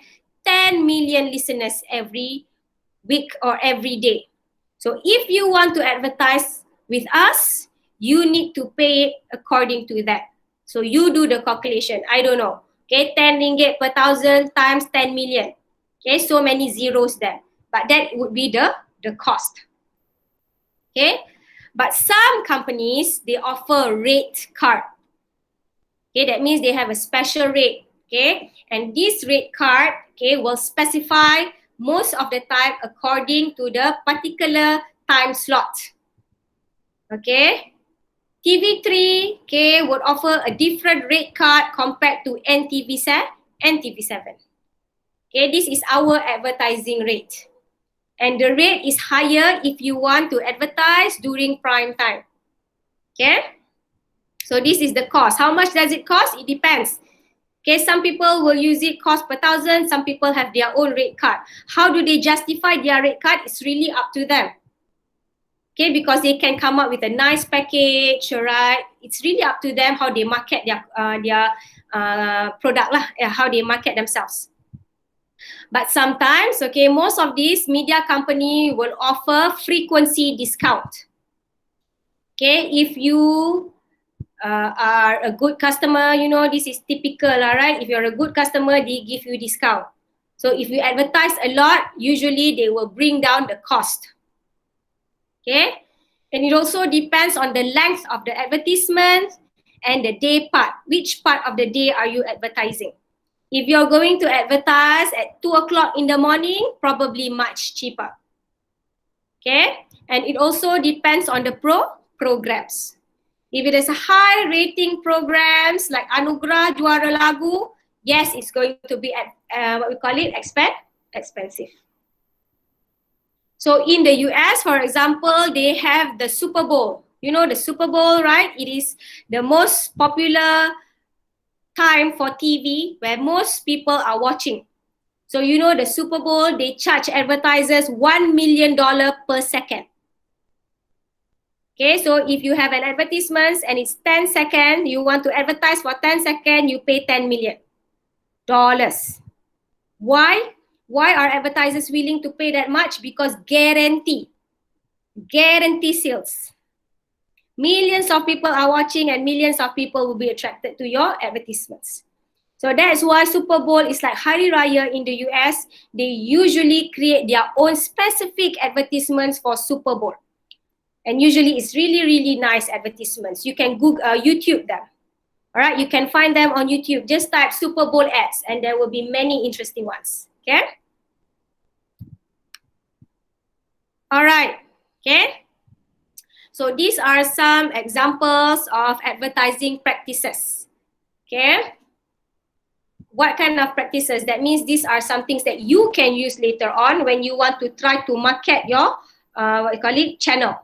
10 million listeners every week or every day. So if you want to advertise with us, you need to pay according to that. So you do the calculation. I don't know. Okay, 10 ringgit per 1,000 times 10 million. Okay, so many zeros there. But that would be the cost. Okay, but some companies, they offer rate card. Okay, that means they have a special rate. Okay, and this rate card, okay, will specify most of the time according to the particular time slot. Okay. TV3, okay, would offer a different rate card compared to NTV7. Okay, this is our advertising rate. And the rate is higher if you want to advertise during prime time. Okay? So this is the cost. How much does it cost? It depends. Okay, some people will use it cost per 1,000. Some people have their own rate card. How do they justify their rate card? It's really up to them. Okay, because they can come up with a nice package, right? It's really up to them how they market their product lah, how they market themselves. But sometimes, okay, most of these media company will offer frequency discount. Okay, if you are a good customer, you know, this is typical, right? If you're a good customer, they give you discount. So if you advertise a lot, usually they will bring down the cost. Okay, and it also depends on the length of the advertisement and the day part. Which part of the day are you advertising? If you're going to advertise at 2 o'clock in the morning, probably much cheaper. Okay, and it also depends on the programs. If it is a high rating programs like Anugerah Juara Lagu, yes, it's going to be at what we call it expensive. So in the US, for example, they have the Super Bowl. You know the Super Bowl, right? It is the most popular time for TV where most people are watching. So you know the Super Bowl, they charge advertisers $1 million per second. Okay, so if you have an advertisement and it's 10 seconds, you want to advertise for 10 seconds, you pay $10 million. Why? Why are advertisers willing to pay that much? Because guarantee sales. Millions of people are watching and millions of people will be attracted to your advertisements. So that's why Super Bowl is like Hari Raya in the US. They usually create their own specific advertisements for Super Bowl. And usually it's really, really nice advertisements. You can Google, YouTube them. All right, you can find them on YouTube. Just type Super Bowl ads and there will be many interesting ones. Okay? All right, okay? So these are some examples of advertising practices. Okay? What kind of practices? That means these are some things that you can use later on when you want to try to market your, what you call it, channel.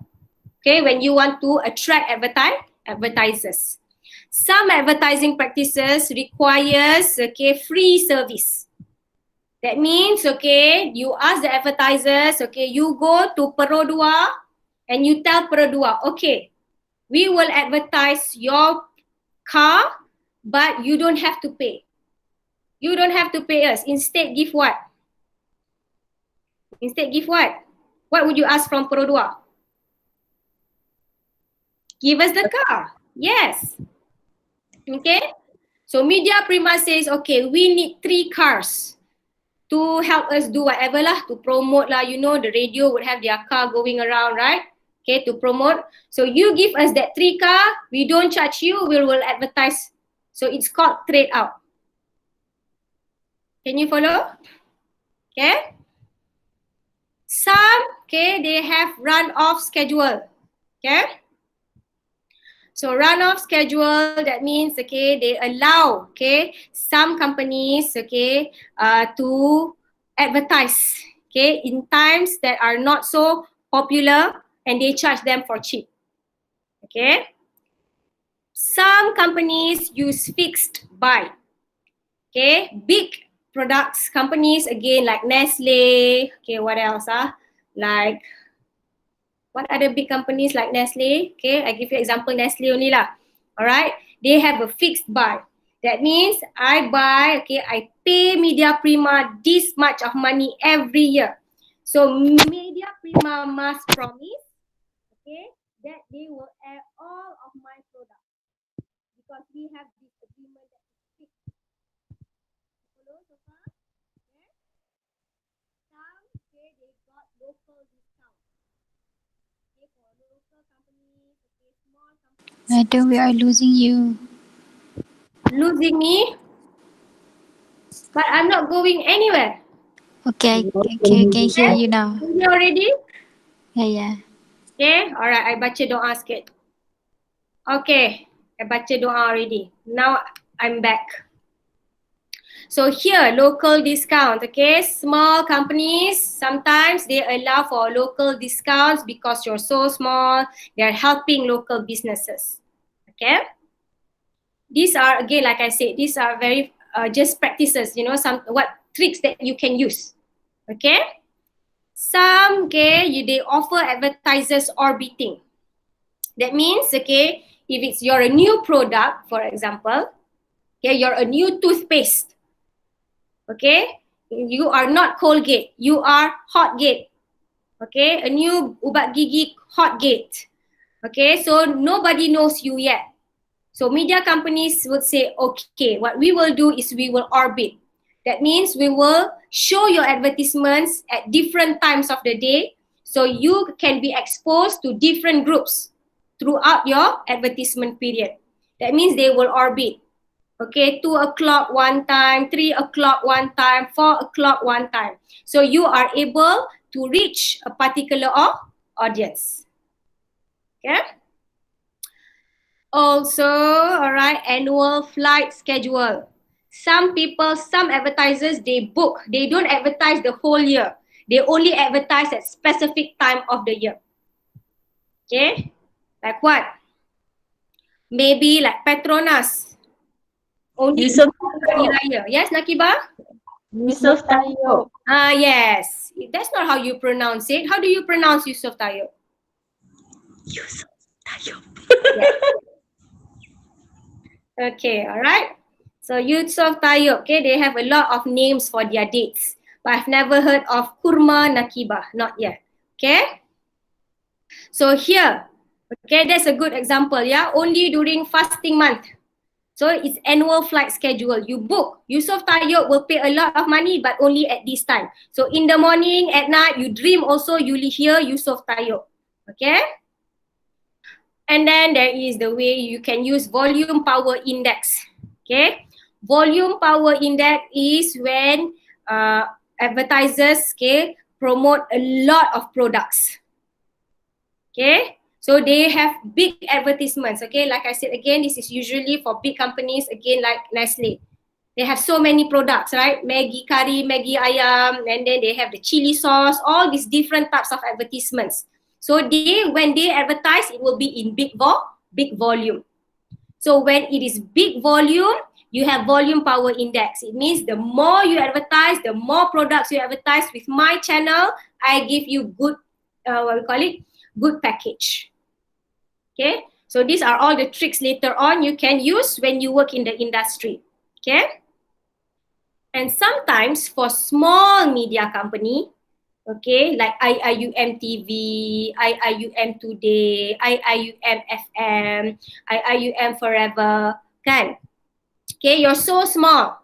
Okay, when you want to attract advertisers. Some advertising practices requires, okay, free service. That means, okay, you ask the advertisers, okay, you go to Perodua and you tell Perodua, okay, we will advertise your car, but you don't have to pay. You don't have to pay us. Instead, give what? Instead, give what? What would you ask from Perodua? Give us the car. Yes. Okay. So Media Prima says, okay, we need 3 cars to help us do whatever lah, to promote lah. You know, the radio would have their car going around, right? Okay, to promote. So you give us that 3 car, we don't charge you, we will advertise. So it's called trade out. Can you follow? Okay. Some, okay, they have run-off schedule. Okay. So run-off schedule, that means, okay, they allow, okay, some companies, okay, to advertise, okay, in times that are not so popular and they charge them for cheap, okay. Some companies use fixed buy, okay, big products companies, again, like Nestle, okay, what else, like, what other big companies like Nestle? Okay, I give you example Nestle only lah. All right, they have a fixed buy. That means I buy, okay, I pay Media Prima this much of money every year. So Media Prima must promise, okay, that they will air all of my products because we have this agreement that is fixed. Follow so far? Okay. Some say they got local discount. Madam, we are losing you. Losing me? But I'm not going anywhere. Okay, I can hear you now. You hear already? Yeah. Okay, alright, I baca doa sikit. Okay, I baca doa already. Now I'm back. So here, local discount, okay? Small companies, sometimes they allow for local discounts because you're so small. They're helping local businesses, okay? These are, again, like I said, these are very just practices, you know, some what tricks that you can use, okay? Some, okay, they offer advertisers orbiting. That means, okay, if it's you're a new product, for example, okay, you're a new toothpaste, okay, you are not Colgate, you are Hotgate, okay, a new ubat gigi Hotgate, okay, so nobody knows you yet. So media companies would say, okay, what we will do is we will orbit. That means we will show your advertisements at different times of the day so you can be exposed to different groups throughout your advertisement period. That means they will orbit. Okay, 2 o'clock one time, 3 o'clock one time, 4 o'clock one time. So you are able to reach a particular audience. Okay. Also, all right, annual flight schedule. Some people, some advertisers, they book. They don't advertise the whole year. They only advertise at specific time of the year. Okay, like what? Maybe like Petronas. Only Yusof Hari Raya. Yes, Nakiba? Yusof Tayo. Yes. That's not how you pronounce it. How do you pronounce Yusof Tayo? Yusof Tayo. Okay, all right. So Yusof Tayo, okay, they have a lot of names for their dates. But I've never heard of Kurma Nakiba, not yet. Okay. So here, okay, that's a good example, yeah. Only during fasting month. So it's annual flight schedule. You book. Yusof Tayo will pay a lot of money, but only at this time. So in the morning, at night, you dream also, you hear Yusof Tayo. Okay? And then there is the way you can use volume power index. Okay? Volume power index is when advertisers, okay, promote a lot of products. Okay? So they have big advertisements, okay? Like I said again, this is usually for big companies, again like Nestle. They have so many products, right? Maggi curry, Maggi ayam, and then they have the chili sauce, all these different types of advertisements. So when they advertise, it will be in big volume. So when it is big volume, you have volume power index. It means the more you advertise, the more products you advertise with my channel, I give you good, good package. Okay, so these are all the tricks later on you can use when you work in the industry. Okay, and sometimes for small media company, okay, like IIUM TV, IIUM Today, IIUM FM, IIUM Forever, kan? Okay, you're so small.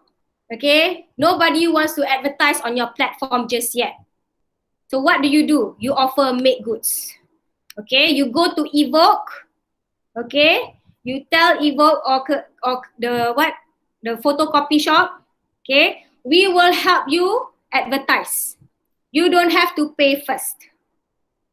Okay, nobody wants to advertise on your platform just yet. So what do? You offer make goods. Okay, you go to Evoke. Okay, you tell Evoke or the photocopy shop. Okay, we will help you advertise. You don't have to pay first.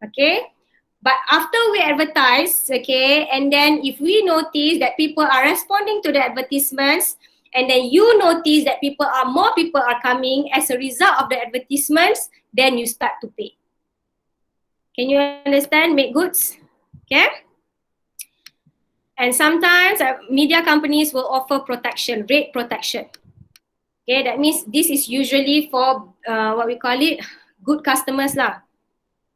Okay, but after we advertise, okay, and then if we notice that people are responding to the advertisements, and then you notice that more people are coming as a result of the advertisements, then you start to pay. Can you understand? Make goods. Okay. And sometimes media companies will offer protection, rate protection. Okay, that means this is usually for what we call it, good customers lah.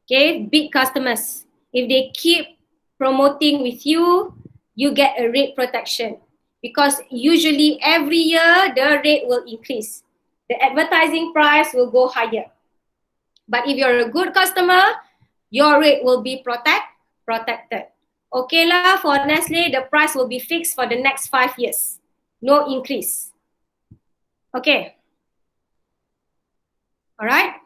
Okay, big customers. If they keep promoting with you, you get a rate protection. Because usually every year the rate will increase. The advertising price will go higher. But if you're a good customer, your rate will be protected. Okay lah, for Nestle, the price will be fixed for the next 5 years. No increase. Okay. Alright.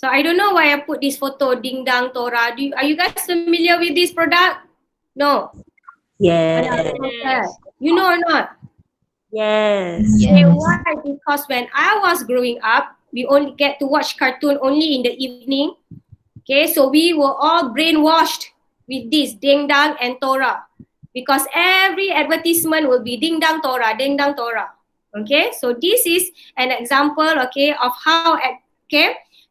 So I don't know why I put this photo, Ding Dang Tora. Are you guys familiar with this product? No. Yes. You know or not? Yes. Okay, why? Because when I was growing up, we only get to watch cartoon only in the evening. Okay, so we were all brainwashed with this Ding Dang and Tora, because every advertisement will be Ding Dang Tora, Ding Dang Tora. Okay, so this is an example, okay, of how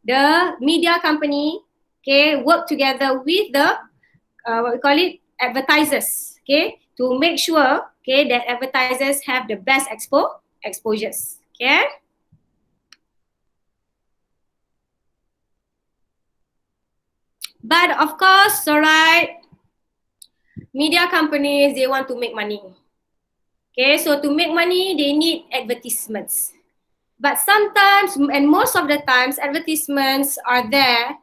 the media company, okay, work together with the what we call it, advertisers, okay, to make sure, okay, that advertisers have the best exposures. Okay. But of course, alright, media companies, they want to make money. Okay, so to make money, they need advertisements. But sometimes, and most of the times, advertisements are there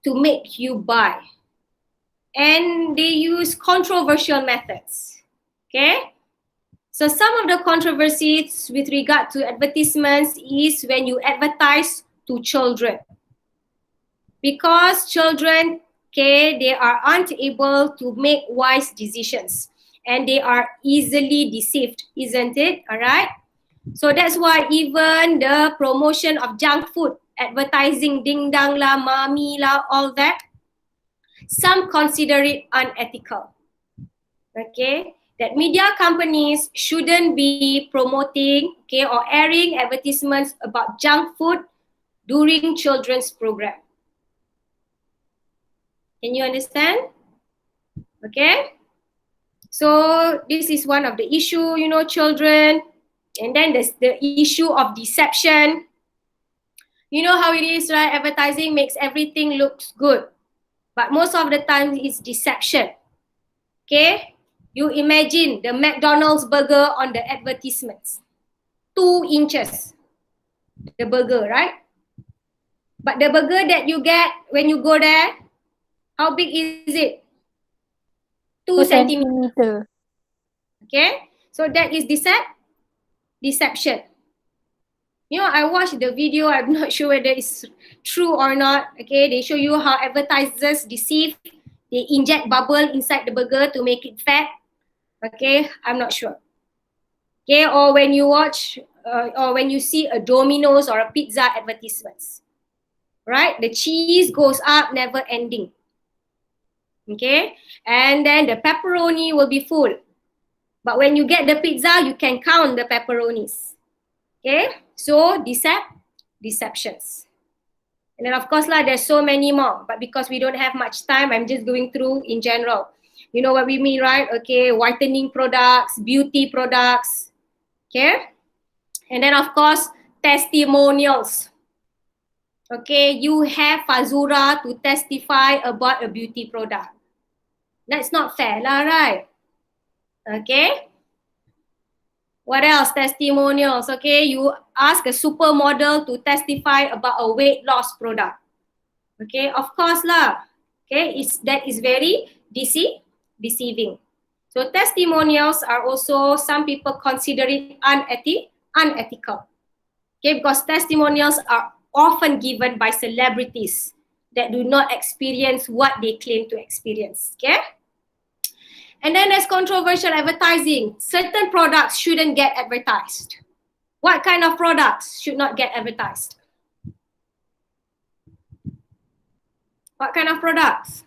to make you buy. And they use controversial methods. Okay? So some of the controversies with regard to advertisements is when you advertise to children. Because children, okay, they are unable to make wise decisions. and they are easily deceived, isn't it? All right. So that's why even the promotion of junk food, advertising ding dang la, mami la, all that, some consider it unethical. Okay, that media companies shouldn't be promoting, okay, or airing advertisements about junk food during children's program. Can you understand? Okay. So this is one of the issue, you know, children. And then there's the issue of deception. You know how it is, right? Advertising makes everything looks good. But most of the time it's deception. Okay? You imagine the McDonald's burger on the advertisements. 2 inches. The burger, right? But the burger that you get when you go there, how big is it? 2 centimeters. Okay? So that is deception. You know, I watched the video. I'm not sure whether it's true or not. Okay, they show you how advertisers deceive. They inject bubble inside the burger to make it fat. Okay, I'm not sure. Okay, or when you watch or when you see a Domino's or a pizza advertisements, right? The cheese goes up, never ending. Okay, and then the pepperoni will be full. But when you get the pizza, you can count the pepperonis. Okay, so deceptions. And then of course lah, there's so many more. But because we don't have much time, I'm just going through in general. You know what we mean, right? Okay, whitening products, beauty products. Okay, and then of course, testimonials. Okay, you have Fazura to testify about a beauty product. That's not fair lah, right? Okay. What else? Testimonials. Okay, you ask a supermodel to testify about a weight loss product. Okay, of course lah. Okay, that is very deceiving. So testimonials are also, some people consider it unethical. Okay, because testimonials are often given by celebrities that do not experience what they claim to experience. Okay. And then there's controversial advertising. Certain products shouldn't get advertised. What kind of products should not get advertised? What kind of products?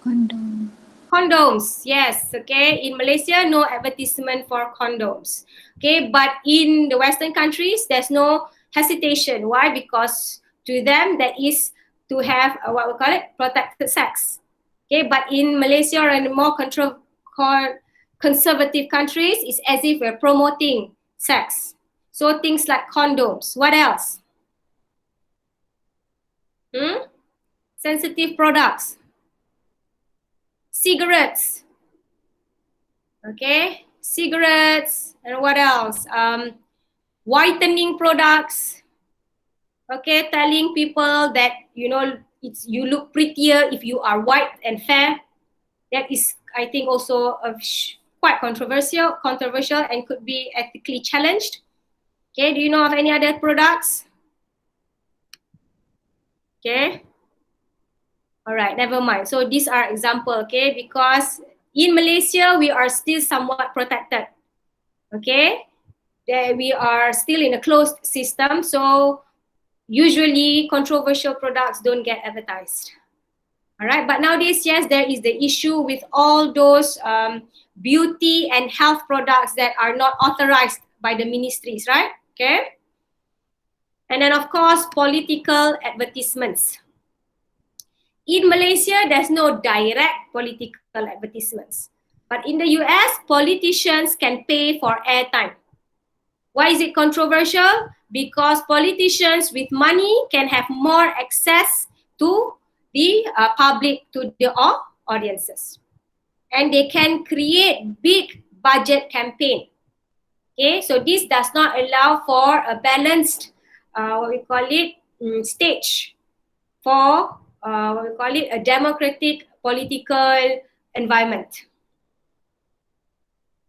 Condom. Condoms, yes, okay. In Malaysia, no advertisement for condoms. Okay, but in the Western countries, there's no hesitation. Why? Because to them, that is to have what we call it, protected sex. Okay, but in Malaysia or in more conservative countries, it's as if we're promoting sex. So things like condoms. What else? Sensitive products. Cigarettes. Okay, cigarettes, and what else? Whitening products. Okay, telling people that, you know, you look prettier if you are white and fair. That is, I think, also quite controversial and could be ethically challenged. Okay, do you know of any other products? Okay. All right, never mind. So these are examples, okay, because in Malaysia, we are still somewhat protected. Okay, we are still in a closed system, so usually controversial products don't get advertised. All right, but nowadays, yes, there is the issue with all those beauty and health products that are not authorized by the ministries, right? Okay. And then of course, political advertisements. In Malaysia, there's no direct political advertisements. But in the US, politicians can pay for airtime. Why is it controversial? Because politicians with money can have more access to the public, to the audiences. And they can create big budget campaign. Okay, so this does not allow for a balanced, what we call it, stage for what we call it, a democratic political environment.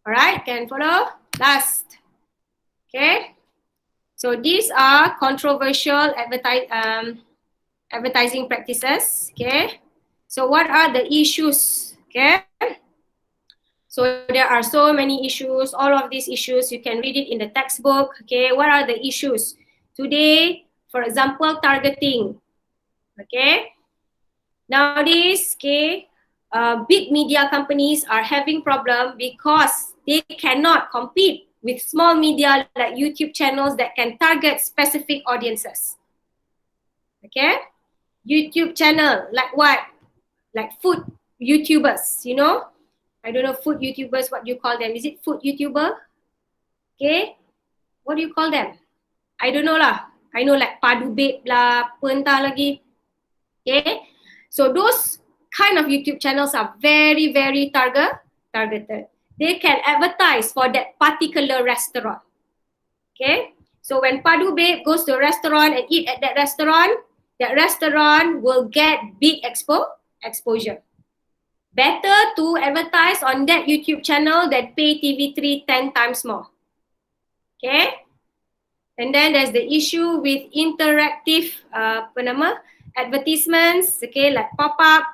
All right, can follow? Last. Okay. So these are controversial advertising practices. Okay. So what are the issues? Okay. So there are so many issues. All of these issues, you can read it in the textbook. Okay, what are the issues? Today, for example, targeting. Okay, nowadays, okay, big media companies are having problem because they cannot compete with small media like YouTube channels that can target specific audiences. Okay, YouTube channel like what? Like food YouTubers, you know? I don't know food YouTubers, what do you call them? Is it food YouTuber? Okay, what do you call them? I don't know lah. I know like Padu Babe lah, apa entah lagi. Okay, so those kind of YouTube channels are very, very targeted. They can advertise for that particular restaurant. Okay, so when Padu Babe goes to a restaurant and eat at that restaurant will get big exposure. Better to advertise on that YouTube channel than pay TV3 10 times more. Okay, and then there's the issue with interactive advertisements, okay, like pop-up.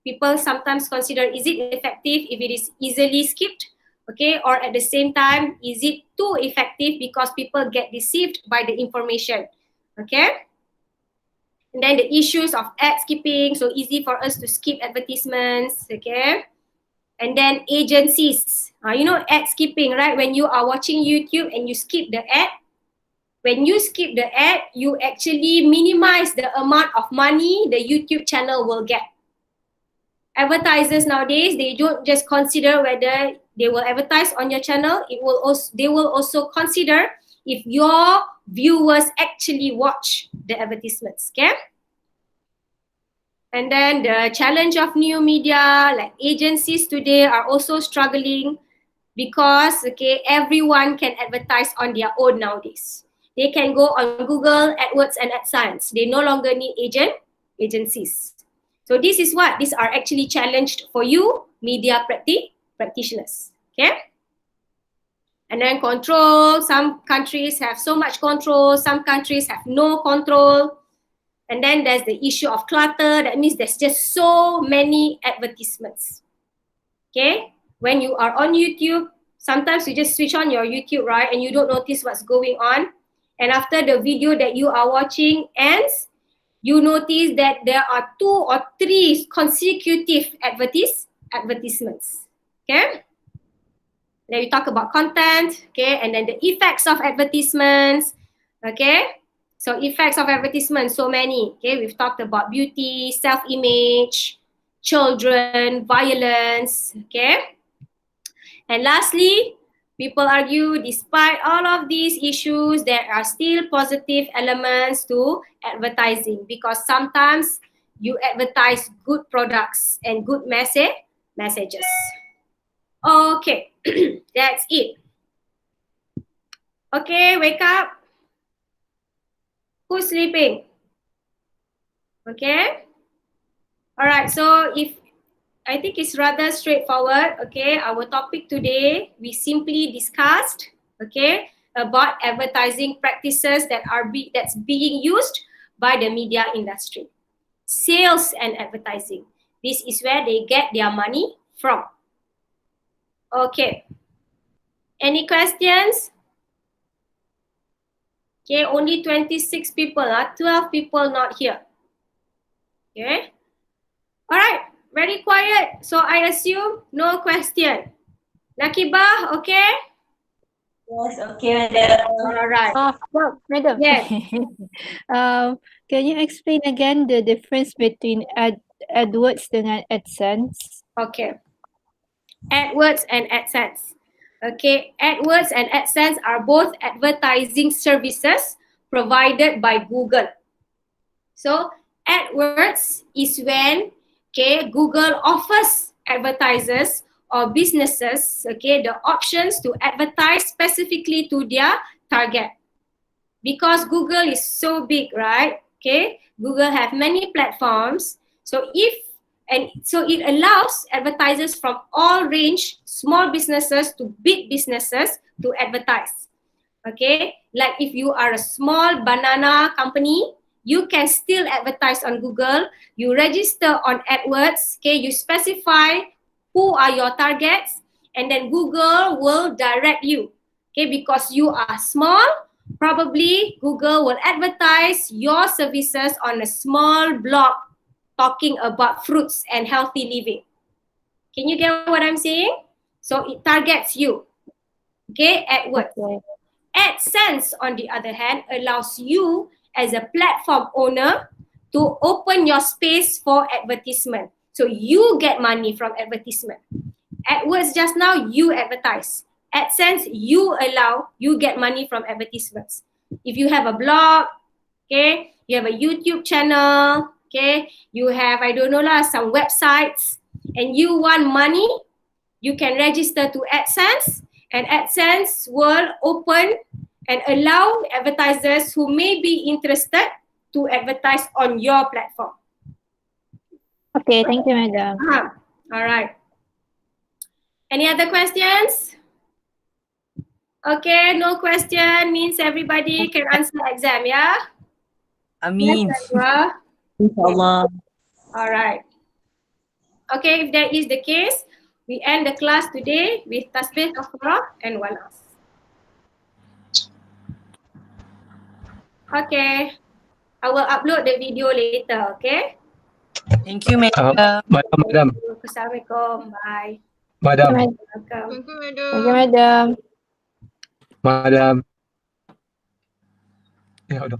People sometimes consider, is it effective if it is easily skipped? Okay, or at the same time, is it too effective because people get deceived by the information? Okay, and then the issues of ad skipping, so easy for us to skip advertisements. Okay, and then agencies, you know ad skipping, right? When you are watching YouTube and you skip the ad, when you skip the ad, you actually minimize the amount of money the YouTube channel will get. Advertisers nowadays, they don't just consider whether they will advertise on your channel. They will also consider if your viewers actually watch the advertisements. Okay. And then the challenge of new media, like agencies today are also struggling because everyone can advertise on their own nowadays. They can go on Google, AdWords, and AdSense. They no longer need agencies. So this is what these are actually challenged for you, media practitioners. Okay. And then control. Some countries have so much control. Some countries have no control. And then there's the issue of clutter. That means there's just so many advertisements. Okay. When you are on YouTube, sometimes you just switch on your YouTube, right? And you don't notice what's going on. And after the video that you are watching ends, you notice that there are 2 or 3 consecutive advertisements. Okay. Then we talk about content. Okay. And then the effects of advertisements. Okay. So effects of advertisements, so many. Okay. We've talked about beauty, self-image, children, violence. Okay. And lastly, people argue despite all of these issues, there are still positive elements to advertising because sometimes you advertise good products and good messages. Okay, that's it. Okay, wake up. Who's sleeping? Okay. All right, so I think it's rather straightforward. Okay, our topic today, we simply discussed, okay, about advertising practices that's being used by the media industry. Sales and advertising. This is where they get their money from. Okay. Any questions? Okay, only 26 people, 12 people not here. Okay. All right. Very quiet. So I assume no question. Nakibah, okay? Yes, okay, madam. All right. Madam. Yes. Can you explain again the difference between AdWords dengan AdSense? Okay. AdWords and AdSense. Okay, AdWords and AdSense are both advertising services provided by Google. So AdWords is when Google offers advertisers or businesses the options to advertise specifically to their target. Because Google is so big, right? Google have many platforms. So it allows advertisers from all range, small businesses to big businesses to advertise. Okay, like if you are a small banana company, you can still advertise on Google. You register on AdWords. You specify who are your targets, and then Google will direct you. Okay, because you are small, probably Google will advertise your services on a small blog talking about fruits and healthy living. Can you get what I'm saying? So it targets you. Okay, AdWords. Okay. AdSense, on the other hand, allows you as a platform owner to open your space for advertisement. So you get money from advertisement. AdWords just now, you advertise. AdSense, you get money from advertisements. If you have a blog, okay, you have a YouTube channel, okay, you have, I don't know lah, some websites, and you want money, you can register to AdSense, and AdSense will open and allow advertisers who may be interested to advertise on your platform. Okay, thank you, madam. All right. Any other questions? Okay, no question means everybody can answer exam, yeah? Amin. Sandra? Inshallah. All right. Okay, if that is the case, we end the class today with tasbih, kafarah, and walas. Okay. I will upload the video later, okay? Thank you, madam. Madam, Assalamualaikum. Bye. madam, Welcome. Thank you, madam. madam. Ya, udah.